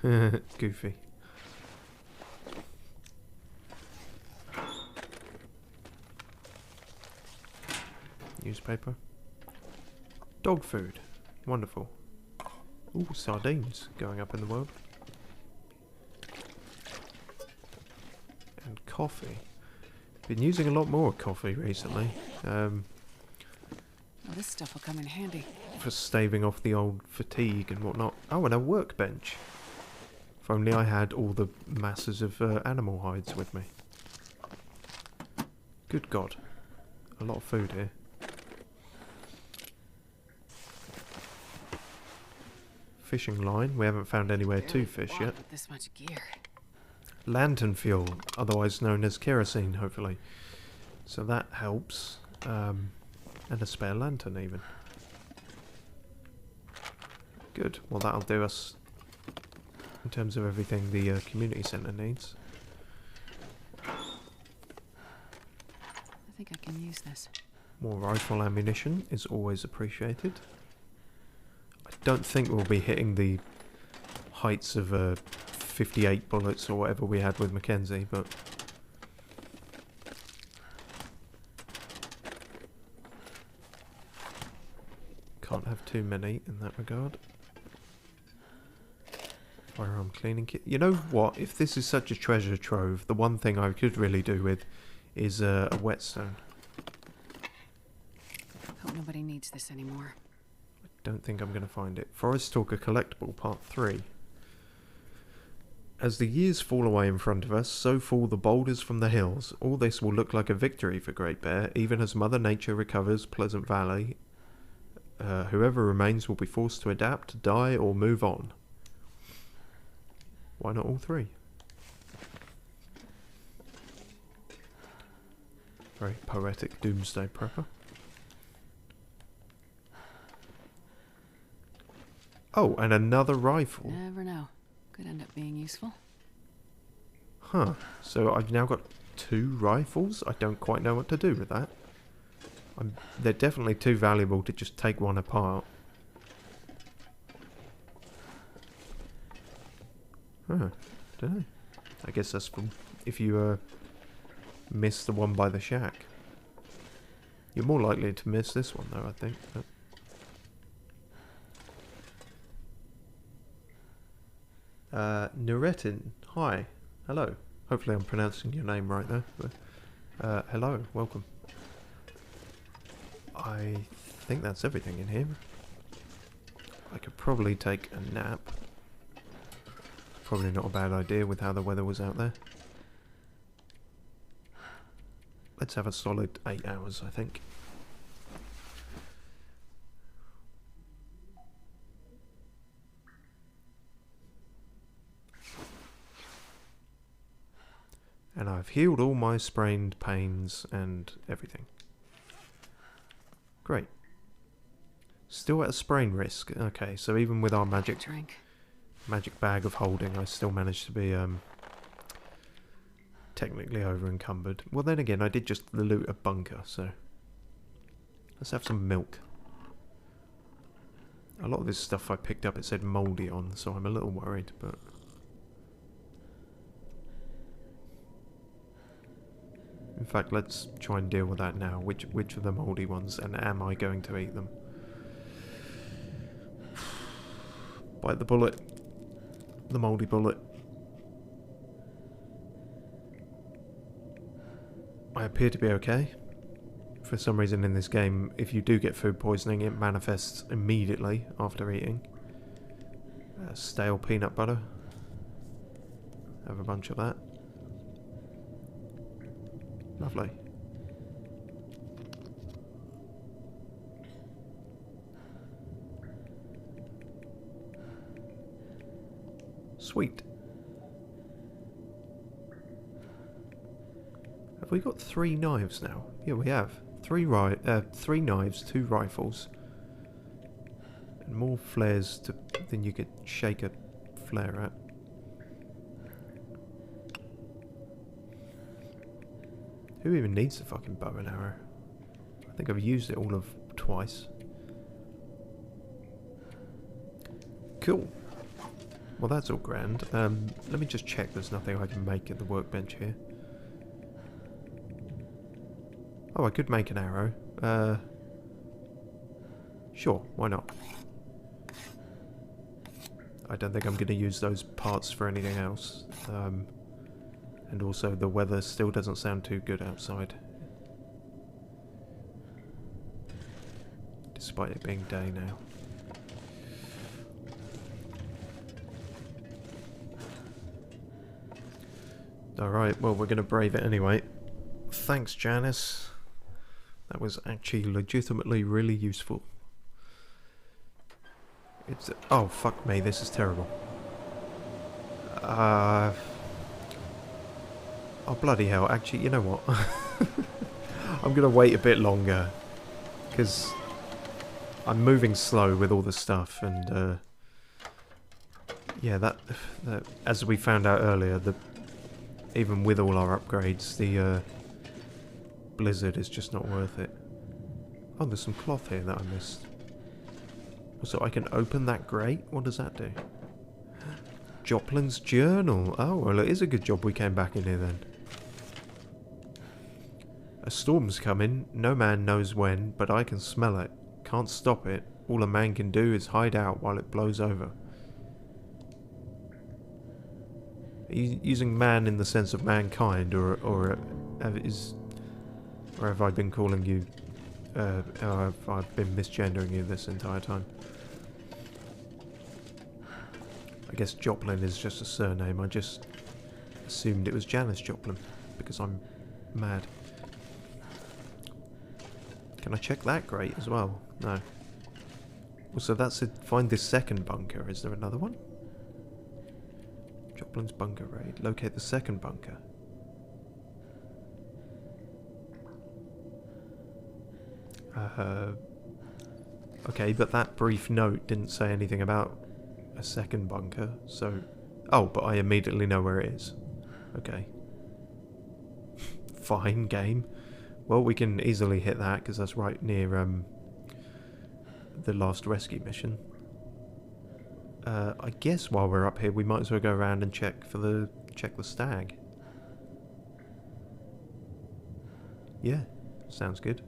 Goofy. Newspaper. Dog food. Wonderful. Ooh, sardines going up in the world. And coffee. Been using a lot more coffee recently. Oh, this stuff will come in handy. For staving off the old fatigue and whatnot. Oh, and a workbench. If only I had all the masses of animal hides with me. Good God. A lot of food here. Fishing line. We haven't found anywhere to fish yet. With this much gear. Lantern fuel, otherwise known as kerosene, hopefully. So that helps. And a spare lantern even. Good. Well, that'll do us in terms of everything the community centre needs. I think I can use this. More rifle ammunition is always appreciated. I don't think we'll be hitting the heights of 58 bullets or whatever we had with Mackenzie, but can't have too many in that regard. Firearm cleaning kit. You know what? If this is such a treasure trove, the one thing I could really do with is a whetstone. Hope nobody needs this anymore. I don't think I'm going to find it. Forest Talker Collectible Part 3. As the years fall away in front of us, so fall the boulders from the hills. All this will look like a victory for Great Bear, even as Mother Nature recovers Pleasant Valley. Whoever remains will be forced to adapt, die, or move on. Why not all three? Very poetic doomsday prepper. Oh, and another rifle. Never know. Could end up being useful. Huh. So I've now got 2 rifles? I don't quite know what to do with that. They're definitely too valuable to just take one apart. Huh. Don't know. I guess that's from if you miss the one by the shack. You're more likely to miss this one though, I think. But Nurettin, hi, hello. Hopefully I'm pronouncing your name right there. But, hello, welcome. I think that's everything in here. I could probably take a nap. Probably not a bad idea with how the weather was out there. Let's have a solid 8 hours, I think. And I've healed all my sprained pains and everything. Great. Still at a sprain risk. Okay, so even with our magic bag of holding, I still managed to be technically over encumbered. Well, then again, I did just loot a bunker, so let's have some milk. A lot of this stuff I picked up, it said mouldy on, so I'm a little worried, but in fact, let's try and deal with that now. Which are the mouldy ones, and am I going to eat them? Bite the bullet. The mouldy bullet. I appear to be okay. For some reason in this game, if you do get food poisoning, it manifests immediately after eating. Stale peanut butter. Have a bunch of that. Lovely. Sweet. Have we got 3 knives now? Yeah, we have. 3 knives, 2 rifles, more flares than you could shake a flare at. Who even needs a fucking bow and arrow? I think I've used it all of twice. Cool. Well, that's all grand. Let me just check there's nothing I can make at the workbench here. Oh, I could make an arrow. Sure, why not? I don't think I'm going to use those parts for anything else. And also the weather still doesn't sound too good outside. Despite it being day now. Alright, well, we're going to brave it anyway. Thanks, Janice. That was actually legitimately really useful. It's... Oh, fuck me, this is terrible. Oh, bloody hell. Actually, you know what? I'm going to wait a bit longer. Because I'm moving slow with all the stuff. And, yeah, that as we found out earlier, even with all our upgrades, the blizzard is just not worth it. Oh, there's some cloth here that I missed. So I can open that grate? What does that do? Joplin's journal. Oh, well, it is a good job we came back in here then. A storm's coming. No man knows when, but I can smell it. Can't stop it. All a man can do is hide out while it blows over. Are you using man in the sense of mankind, or have I been calling you? Have I been misgendering you this entire time? I guess Joplin is just a surname. I just assumed it was Janice Joplin because I'm mad. Can I check that grate as well? No. Well, so that's it. Find this second bunker. Is there another one? Joplin's bunker raid. Locate the second bunker. Okay, but that brief note didn't say anything about a second bunker, so... Oh, but I immediately know where it is. Okay. Fine, game. Well, we can easily hit that, because that's right near, the last rescue mission. I guess while we're up here, we might as well go around and check the stag. Yeah, sounds good.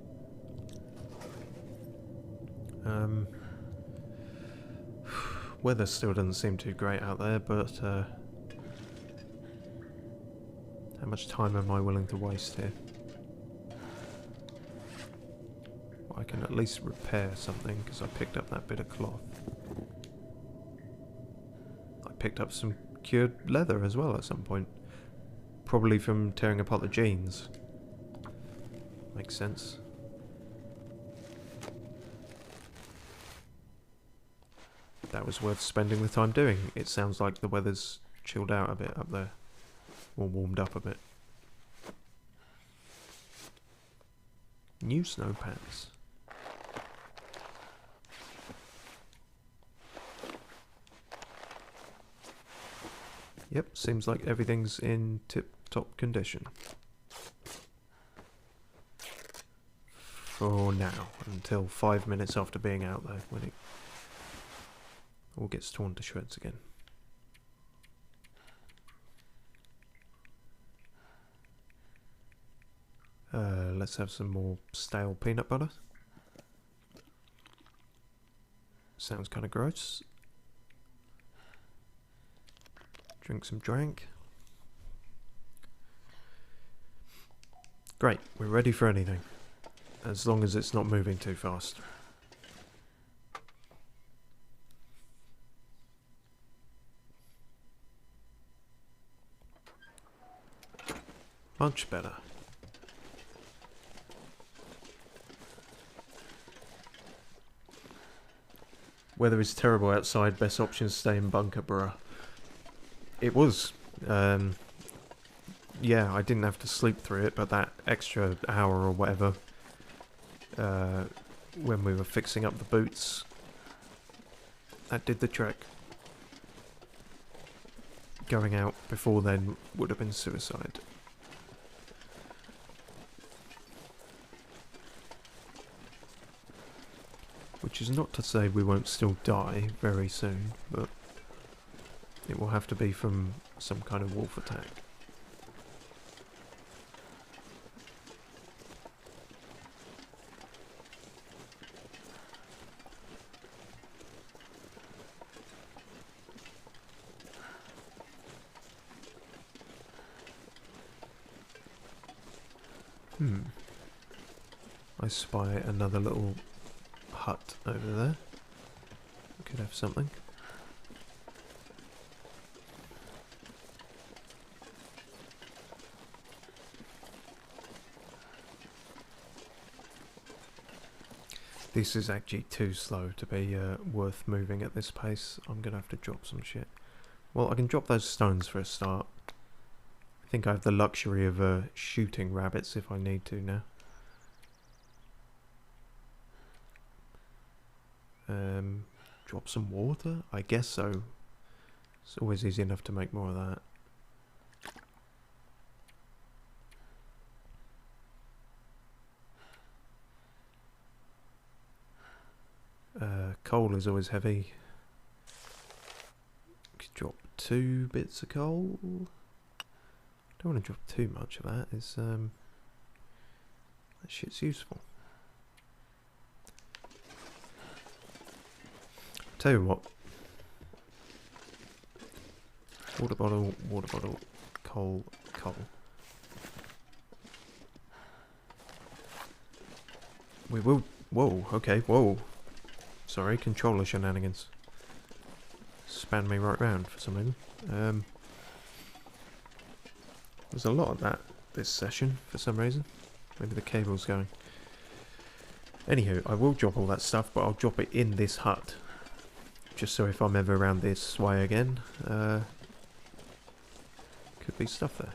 Weather still doesn't seem too great out there, but how much time am I willing to waste here? Well, I can at least repair something, because I picked up that bit of cloth. I picked up some cured leather as well at some point. Probably from tearing apart the jeans. Makes sense. That was worth spending the time doing. It sounds like the weather's chilled out a bit up there. Or warmed up a bit. New snow pants. Yep, seems like everything's in tip-top condition. For now, until 5 minutes after being out there, when it all gets torn to shreds again. Let's have some more stale peanut butter. Sounds kind of gross. Drink some drink. Great, we're ready for anything. As long as it's not moving too fast. Much better. Weather is terrible outside. Best option is stay in bunker, bruh. It was. Yeah, I didn't have to sleep through it, but that extra hour or whatever, when we were fixing up the boots, that did the trick. Going out before then would have been suicide. Which is not to say we won't still die very soon, but it will have to be from some kind of wolf attack. I spy another little hut over there. We could have something. This is actually too slow to be worth moving at this pace. I'm gonna have to drop some shit. Well, I can drop those stones for a start. I think I have the luxury of shooting rabbits if I need to now. Drop some water? I guess so. It's always easy enough to make more of that. Coal is always heavy. Could drop 2 bits of coal. Don't want to drop too much of that. It's that shit's useful. Tell you what. Water bottle, coal, coal. We will. Whoa, okay, whoa. Sorry, controller shenanigans. Span me right round for some reason. There's a lot of that this session for some reason. Maybe the cable's going. Anywho, I will drop all that stuff, but I'll drop it in this hut. Just so if I'm ever around this way again, could be stuff there.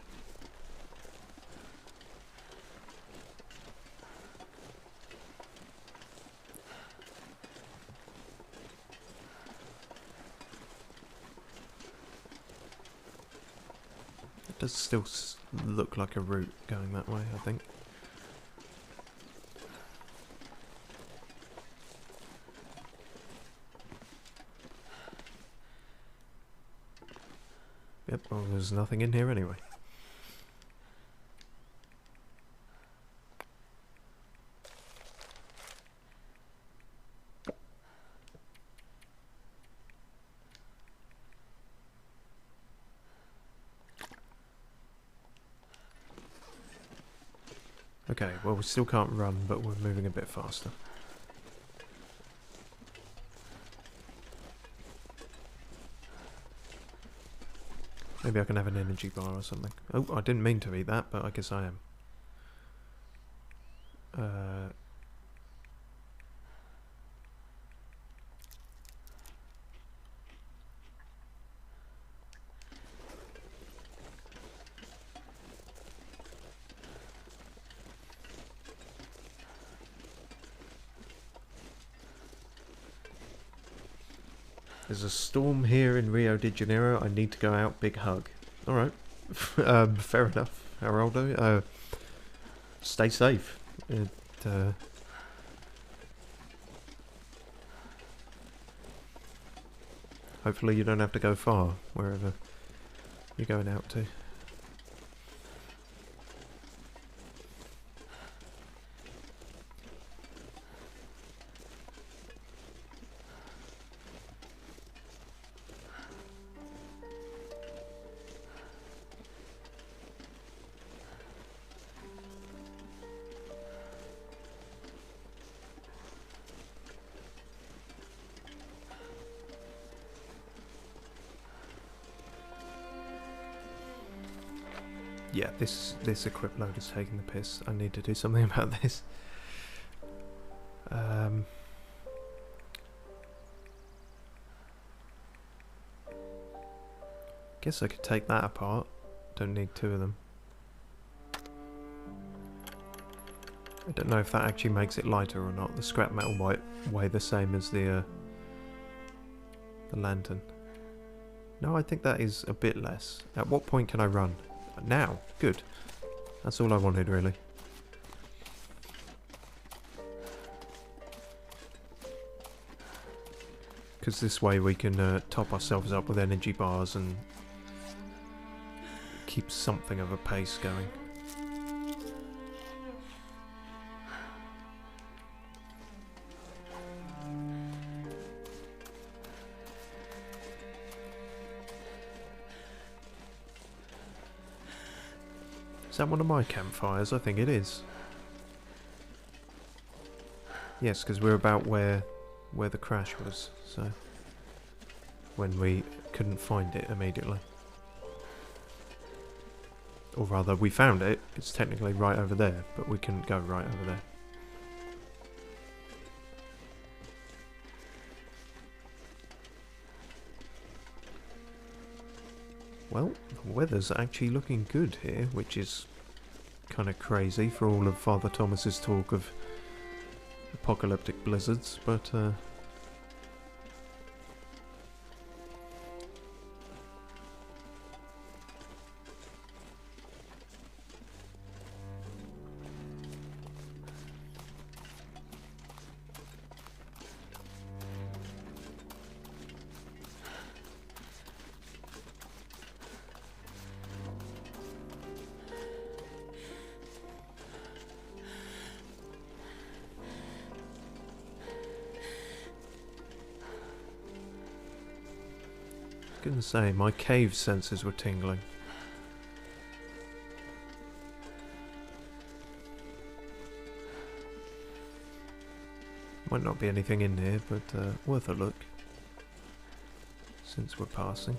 It does still look like a route going that way, I think. Yep, well, there's nothing in here anyway. Okay, well, we still can't run, but we're moving a bit faster. Maybe I can have an energy bar or something. Oh, I didn't mean to eat that, but I guess I am. There's a storm here in Rio de Janeiro. I need to go out. Big hug. Alright. Fair enough, Haroldo. Stay safe. Hopefully you don't have to go far, wherever you're going out to. Yeah, this equip load is taking the piss. I need to do something about this. Guess I could take that apart. Don't need 2 of them. I don't know if that actually makes it lighter or not. The scrap metal might weigh the same as the The lantern. No, I think that is a bit less. At what point can I run? Now. Good. That's all I wanted, really. Because this way we can top ourselves up with energy bars and keep something of a pace going. Is that one of my campfires? I think it is. Yes, because we're about where the crash was, so when we couldn't find it immediately. Or rather, we found it. It's technically right over there, but we couldn't go right over there. Well, the weather's actually looking good here, which is kind of crazy for all of Father Thomas's talk of apocalyptic blizzards, but I was gonna say, my cave senses were tingling. Might not be anything in here, but worth a look. Since we're passing.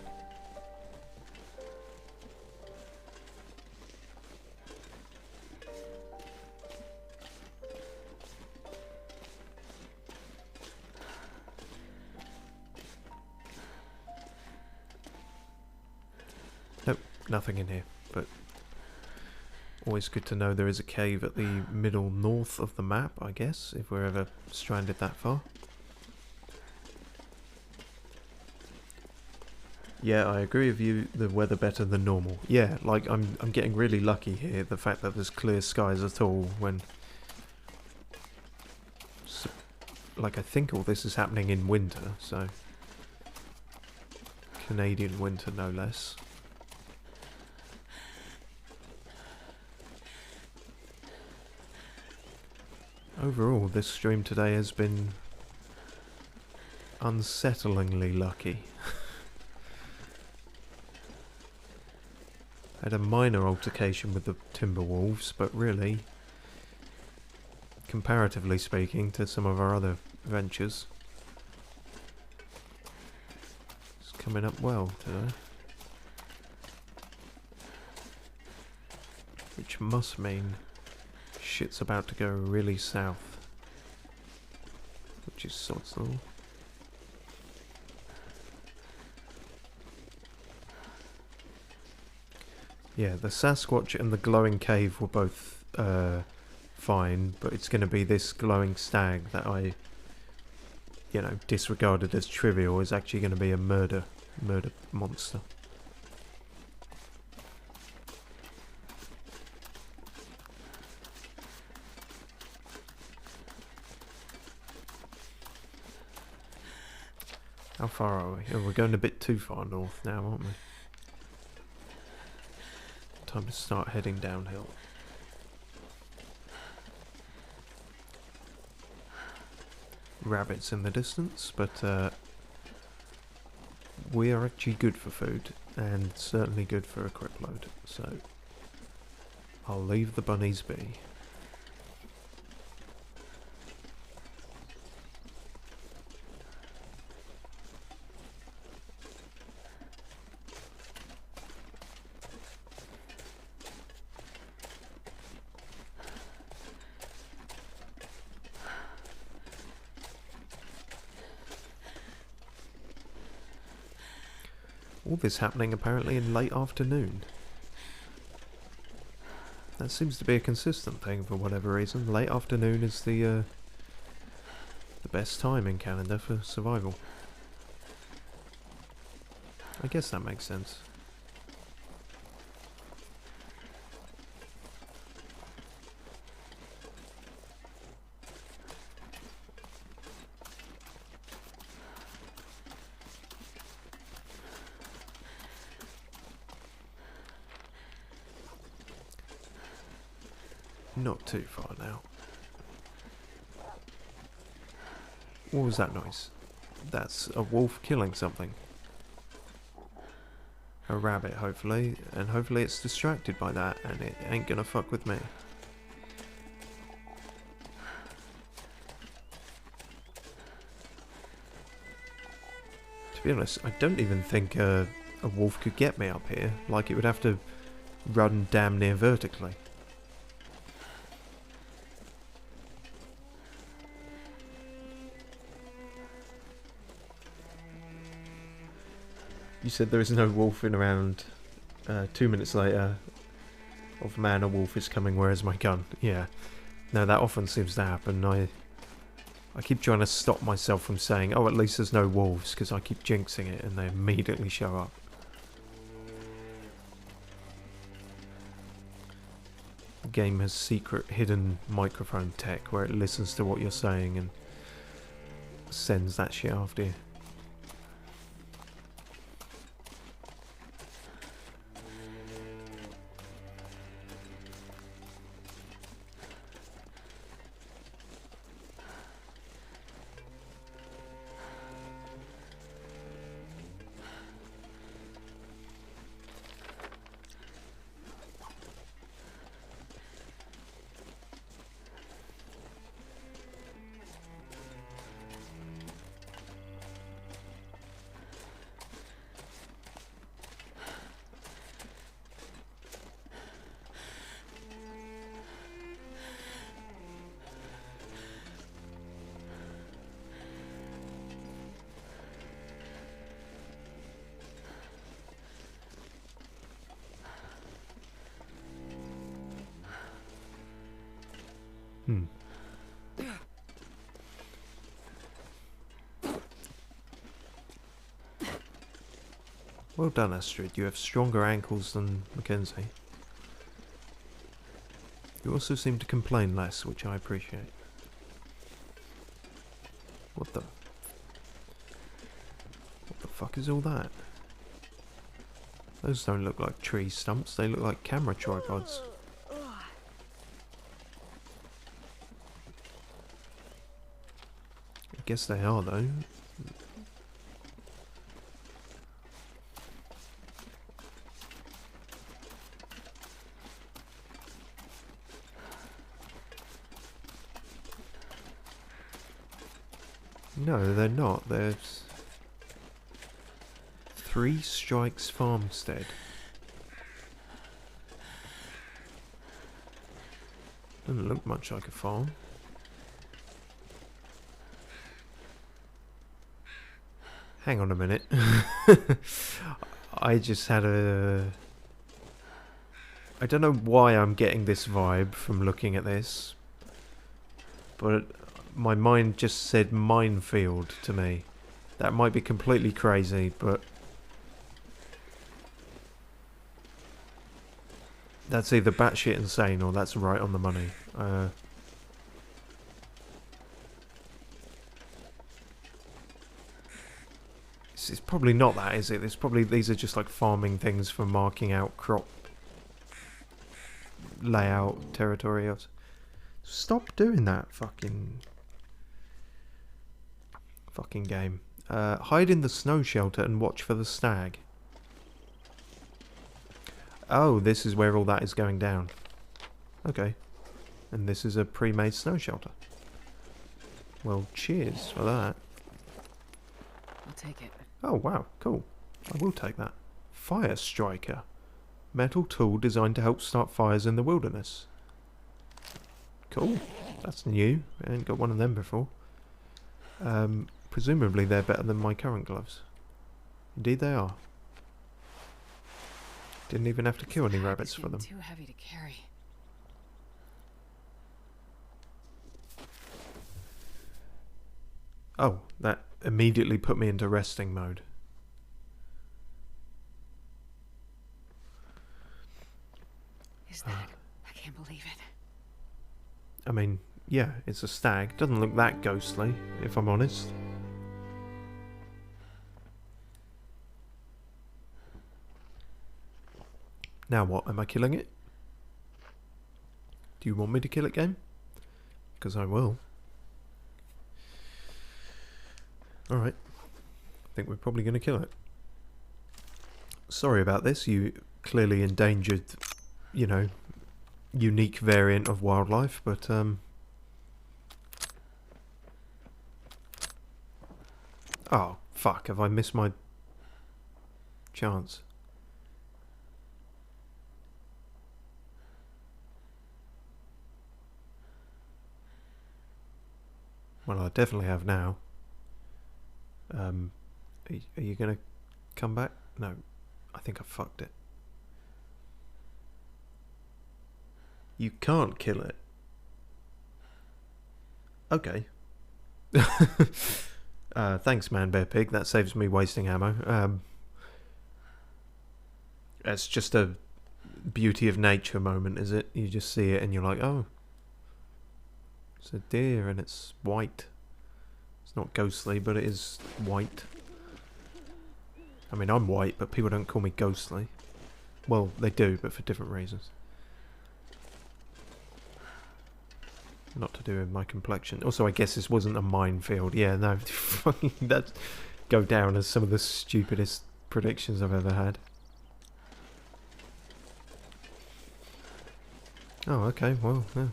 Nope, nothing in here, but always good to know there is a cave at the middle north of the map, I guess, if we're ever stranded that far. Yeah, I agree with you, the weather better than normal. Yeah, like I'm getting really lucky here, the fact that there's clear skies at all when... So, like, I think all this is happening in winter, so... Canadian winter, no less. Overall, this stream today has been unsettlingly lucky. I had a minor altercation with the Timberwolves, but really, comparatively speaking to some of our other ventures, it's coming up well today. Which must mean shit's about to go really south, which is sod's law. Yeah, the Sasquatch and the glowing cave were both fine, but it's going to be this glowing stag that I, you know, disregarded as trivial is actually going to be a murder monster. How far are we? Oh, we're going a bit too far north now, aren't we? Time to start heading downhill. Rabbits in the distance, but we are actually good for food, and certainly good for a quick load, so I'll leave the bunnies be. All this happening apparently in late afternoon. That seems to be a consistent thing for whatever reason. Late afternoon is the best time in Canada for survival. I guess that makes sense. Not too far now. What was that noise? That's a wolf killing something. A rabbit, hopefully. And hopefully it's distracted by that and it ain't gonna fuck with me. To be honest, I don't even think a wolf could get me up here. Like, it would have to run damn near vertically. You said there is no wolf in around 2 minutes later. Of man, a wolf is coming, where's my gun? Yeah. No, that often seems to happen. I keep trying to stop myself from saying, oh, at least there's no wolves, because I keep jinxing it and they immediately show up. The game has secret hidden microphone tech where it listens to what you're saying and sends that shit after you. Well done, Astrid. You have stronger ankles than Mackenzie. You also seem to complain less, which I appreciate. What the fuck is all that? Those don't look like tree stumps, they look like camera tripods. I guess they are, though. No, they're not. There's 3 Strikes Farmstead. Doesn't look much like a farm. Hang on a minute. I just had a... I don't know why I'm getting this vibe from looking at this, but my mind just said minefield to me. That might be completely crazy, but that's either batshit insane or that's right on the money. It's probably not that, is it? It's probably, these are just like farming things for marking out crop layout territory. Stop doing that, fucking game. Hide in the snow shelter and watch for the stag. Oh, this is where all that is going down. Okay. And this is a pre-made snow shelter. Well, cheers for that. I'll take it. Oh, wow. Cool. I will take that. Fire striker. Metal tool designed to help start fires in the wilderness. Cool. That's new. I ain't got one of them before. Presumably they're better than my current gloves. Indeed they are. Didn't even have to kill any rabbits for them. Too heavy to carry. Oh, that immediately put me into resting mode. is that? I can't believe it. I mean, yeah, it's a stag. Doesn't look that ghostly, if I'm honest. Now what? Am I killing it? Do you want me to kill it, game? Because I will. Alright. I think we're probably going to kill it. Sorry about this. You clearly endangered, you know, unique variant of wildlife, but oh, fuck. Have I missed my chance? Well, I definitely have now. Are you going to come back? No. I think I fucked it. You can't kill it. Okay. Thanks, manbearpig. That saves me wasting ammo. It's just a beauty of nature moment, is it? You just see it and you're like, oh. It's a deer and it's white. It's not ghostly, but it is white. I mean, I'm white, but people don't call me ghostly. Well, they do, but for different reasons. Not to do with my complexion. Also, I guess this wasn't a minefield. Yeah, no. That go down as some of the stupidest predictions I've ever had. Oh, okay. Well, yeah.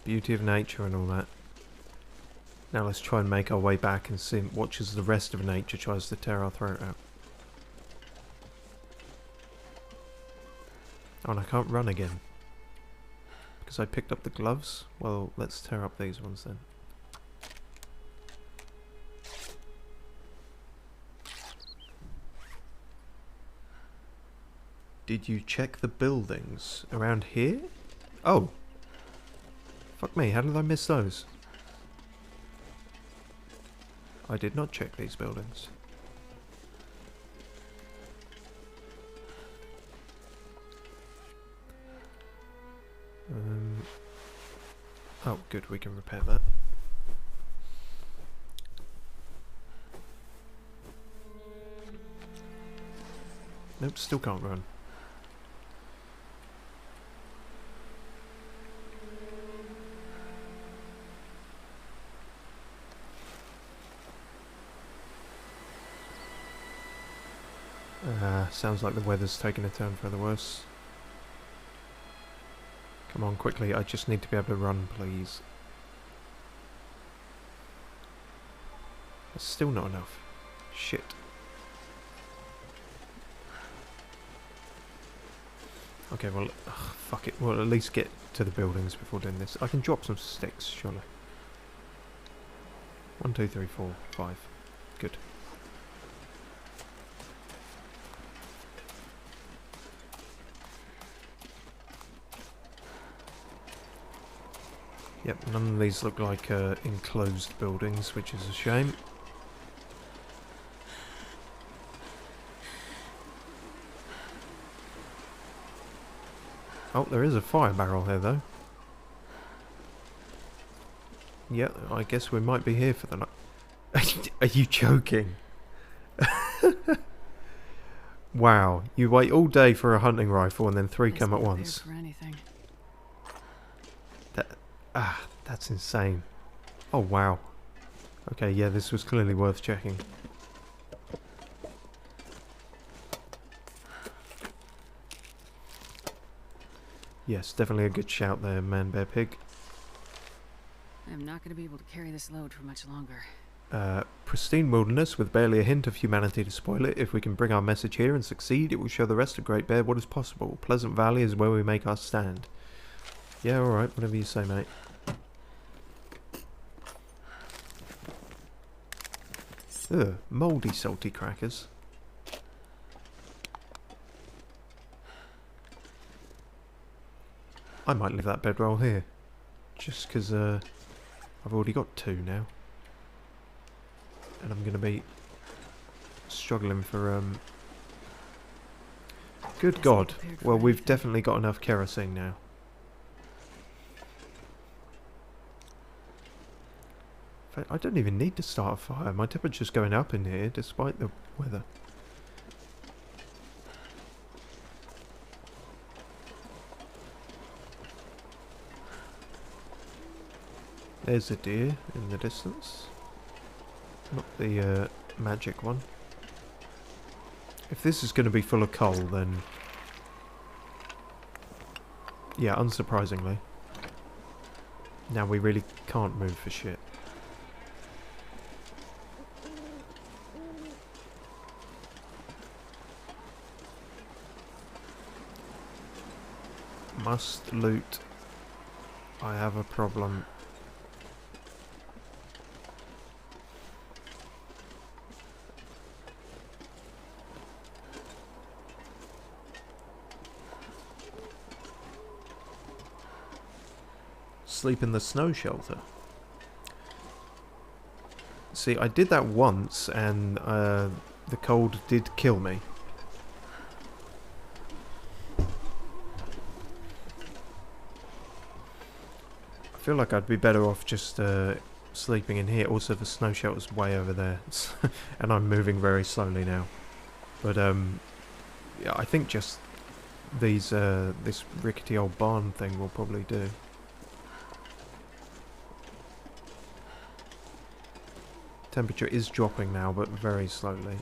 Beauty of nature and all that. Now let's try and make our way back and see, watch as the rest of nature tries to tear our throat out. Oh, and I can't run again. Because I picked up the gloves? Well, let's tear up these ones then. Did you check the buildings around here? Oh! Fuck me, how did I miss those? I did not check these buildings. Oh, good, we can repair that. Nope, still can't run. Sounds like the weather's taking a turn for the worse. Come on, quickly, I just need to be able to run, please. That's still not enough. Shit. Okay, well, fuck it. We'll at least get to the buildings before doing this. I can drop some sticks, surely. 1, 2, 3, 4, 5. Good. Yep, none of these look like enclosed buildings, which is a shame. Oh, there is a fire barrel here, though. Yeah, I guess we might be here for the night. Are you joking? Wow, you wait all day for a hunting rifle and then 3 come at once. For anything. That's insane. Oh, wow. Okay, yeah, this was clearly worth checking. Yes, definitely a good shout there, manbearpig. I'm not going to be able to carry this load for much longer. Pristine wilderness with barely a hint of humanity to spoil it. If we can bring our message here and succeed, it will show the rest of Great Bear what is possible. Pleasant Valley is where we make our stand. Yeah, alright, whatever you say, mate. Ugh, mouldy salty crackers. I might leave that bedroll here. Just because I've already got 2 now. And I'm going to be struggling for Good God. Well, we've definitely got enough kerosene now. In fact, I don't even need to start a fire. My temperature's going up in here despite the weather. There's a deer in the distance. Not the magic one. If this is going to be full of coal, then... yeah, unsurprisingly. Now we really can't move for shit. Must loot. I have a problem. Sleep in the snow shelter. See, I did that once and the cold did kill me. I feel like I'd be better off just sleeping in here. Also, the snow shelter's way over there, and I'm moving very slowly now. But yeah, I think just these this rickety old barn thing will probably do. Temperature is dropping now, but very slowly.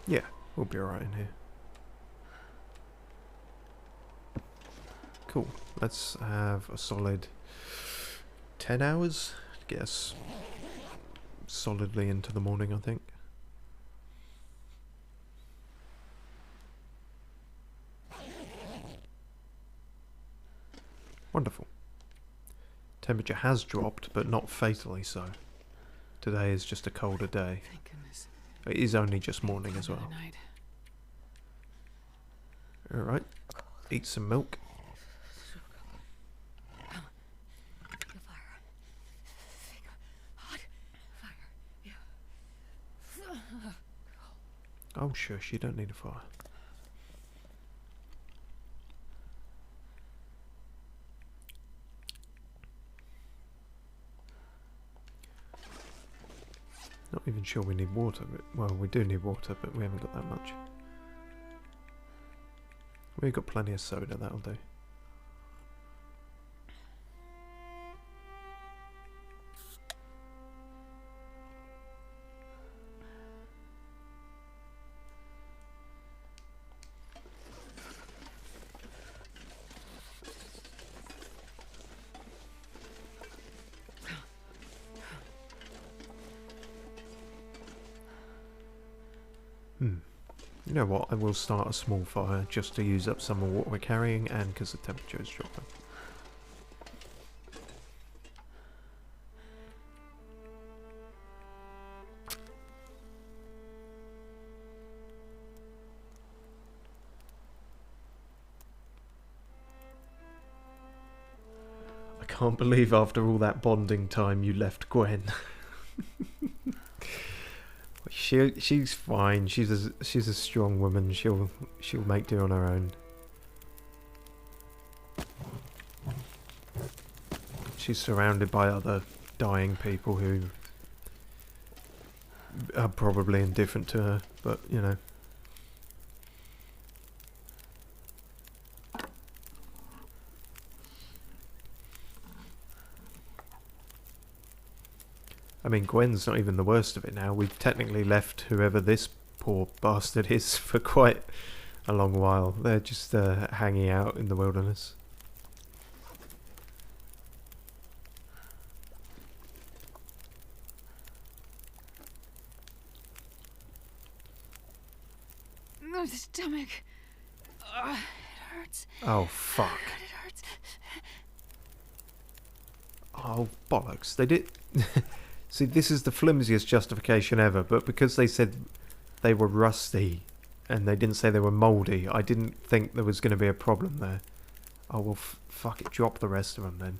Yeah, we'll be alright in here. Cool. Let's have a solid 10 hours to get us solidly into the morning, I think. Wonderful. Temperature has dropped, but not fatally so. Today is just a colder day. Thank goodness. It is only just morning as well. Alright. Eat some milk. Oh shush, you don't need a fire. Not even sure we need water, but well, we do need water, but we haven't got that much. We've got plenty of soda, that'll do. You know what, I will start a small fire just to use up some of what we're carrying and because the temperature is dropping. I can't believe after all that bonding time you left Gwen. She's fine. She's a strong woman. She'll make do on her own. She's surrounded by other dying people who are probably indifferent to her, but you know. I mean, Gwen's not even the worst of it now. We've technically left whoever this poor bastard is for quite a long while. They're just hanging out in the wilderness. My stomach. It hurts. Oh, fuck. God, it hurts. Oh, bollocks. They did... See, this is the flimsiest justification ever, but because they said they were rusty and they didn't say they were mouldy, I didn't think there was going to be a problem there. Oh, well, fuck it, drop the rest of them then.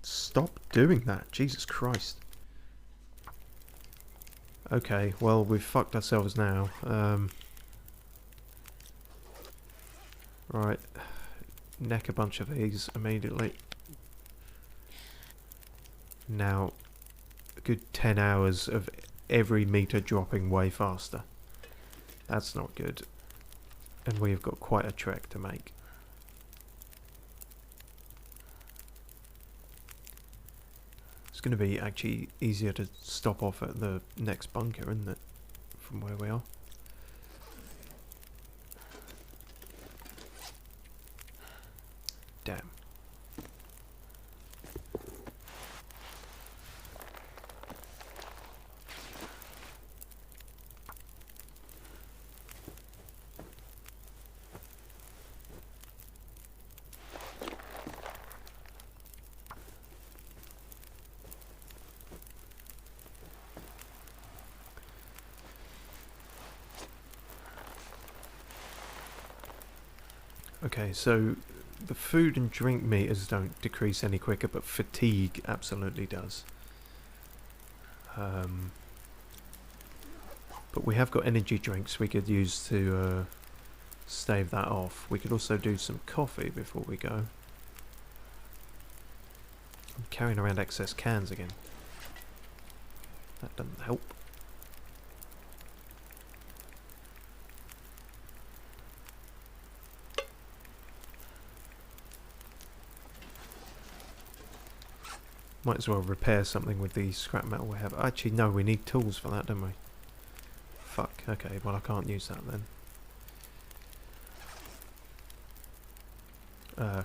Stop doing that. Jesus Christ. Okay, well, we've fucked ourselves now. Right. Neck a bunch of these immediately. Now, a good 10 hours of every meter dropping way faster. That's not good. And we've got quite a trek to make. It's going to be actually easier to stop off at the next bunker, isn't it? From where we are. Damn. Okay, so the food and drink meters don't decrease any quicker, but fatigue absolutely does. But we have got energy drinks we could use to stave that off. We could also do some coffee before we go. I'm carrying around excess cans again. That doesn't help. Might as well repair something with the scrap metal we have. Actually, no, we need tools for that, don't we? Fuck, okay, well I can't use that then.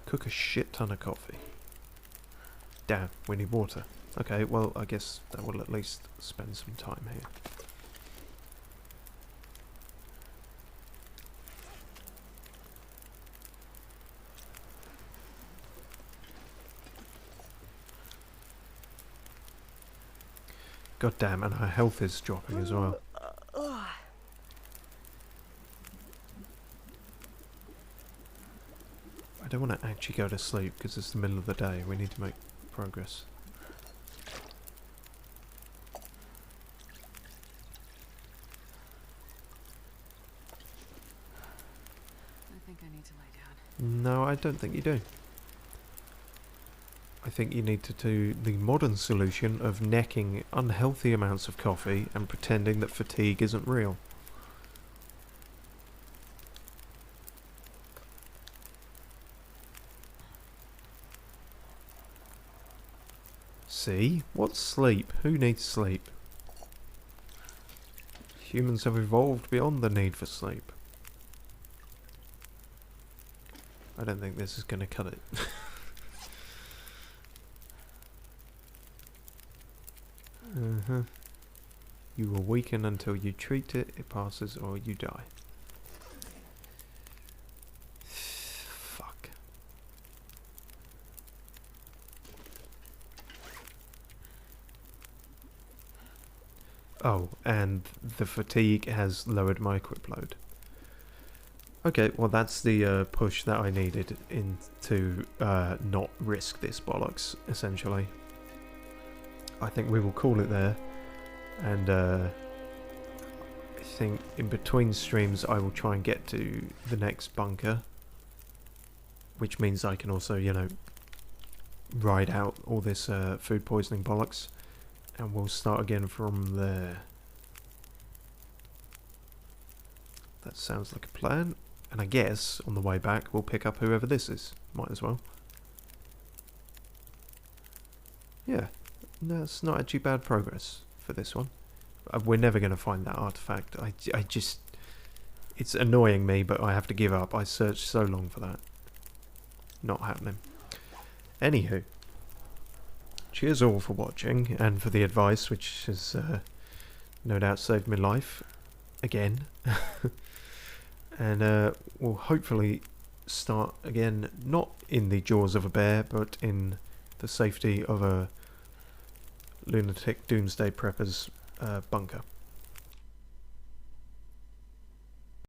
Cook a shit ton of coffee. Damn, we need water. Okay, well I guess that will at least spend some time here. God damn, and her health is dropping as well. I don't want to actually go to sleep because it's the middle of the day. We need to make progress. I think I need to lie down. No, I don't think you do. I think you need to do the modern solution of necking unhealthy amounts of coffee and pretending that fatigue isn't real. See? What's sleep? Who needs sleep? Humans have evolved beyond the need for sleep. I don't think this is going to cut it. You will weaken until you treat it, it passes, or you die. Fuck. Oh, and the fatigue has lowered my equip load. Okay, well that's the push that I needed in to not risk this bollocks, essentially. I think we will call it there, and I think in between streams I will try and get to the next bunker, which means I can also, you know, ride out all this food poisoning bollocks, and we'll start again from there. That sounds like a plan, and I guess on the way back we'll pick up whoever this is. Might as well. Yeah. That's not actually bad progress for this one. We're never going to find that artifact. I just... It's annoying me, but I have to give up. I searched so long for that. Not happening. Anywho. Cheers all for watching, and for the advice, which has no doubt saved my life. Again. And we'll hopefully start again, not in the jaws of a bear, but in the safety of a lunatic doomsday prepper's bunker.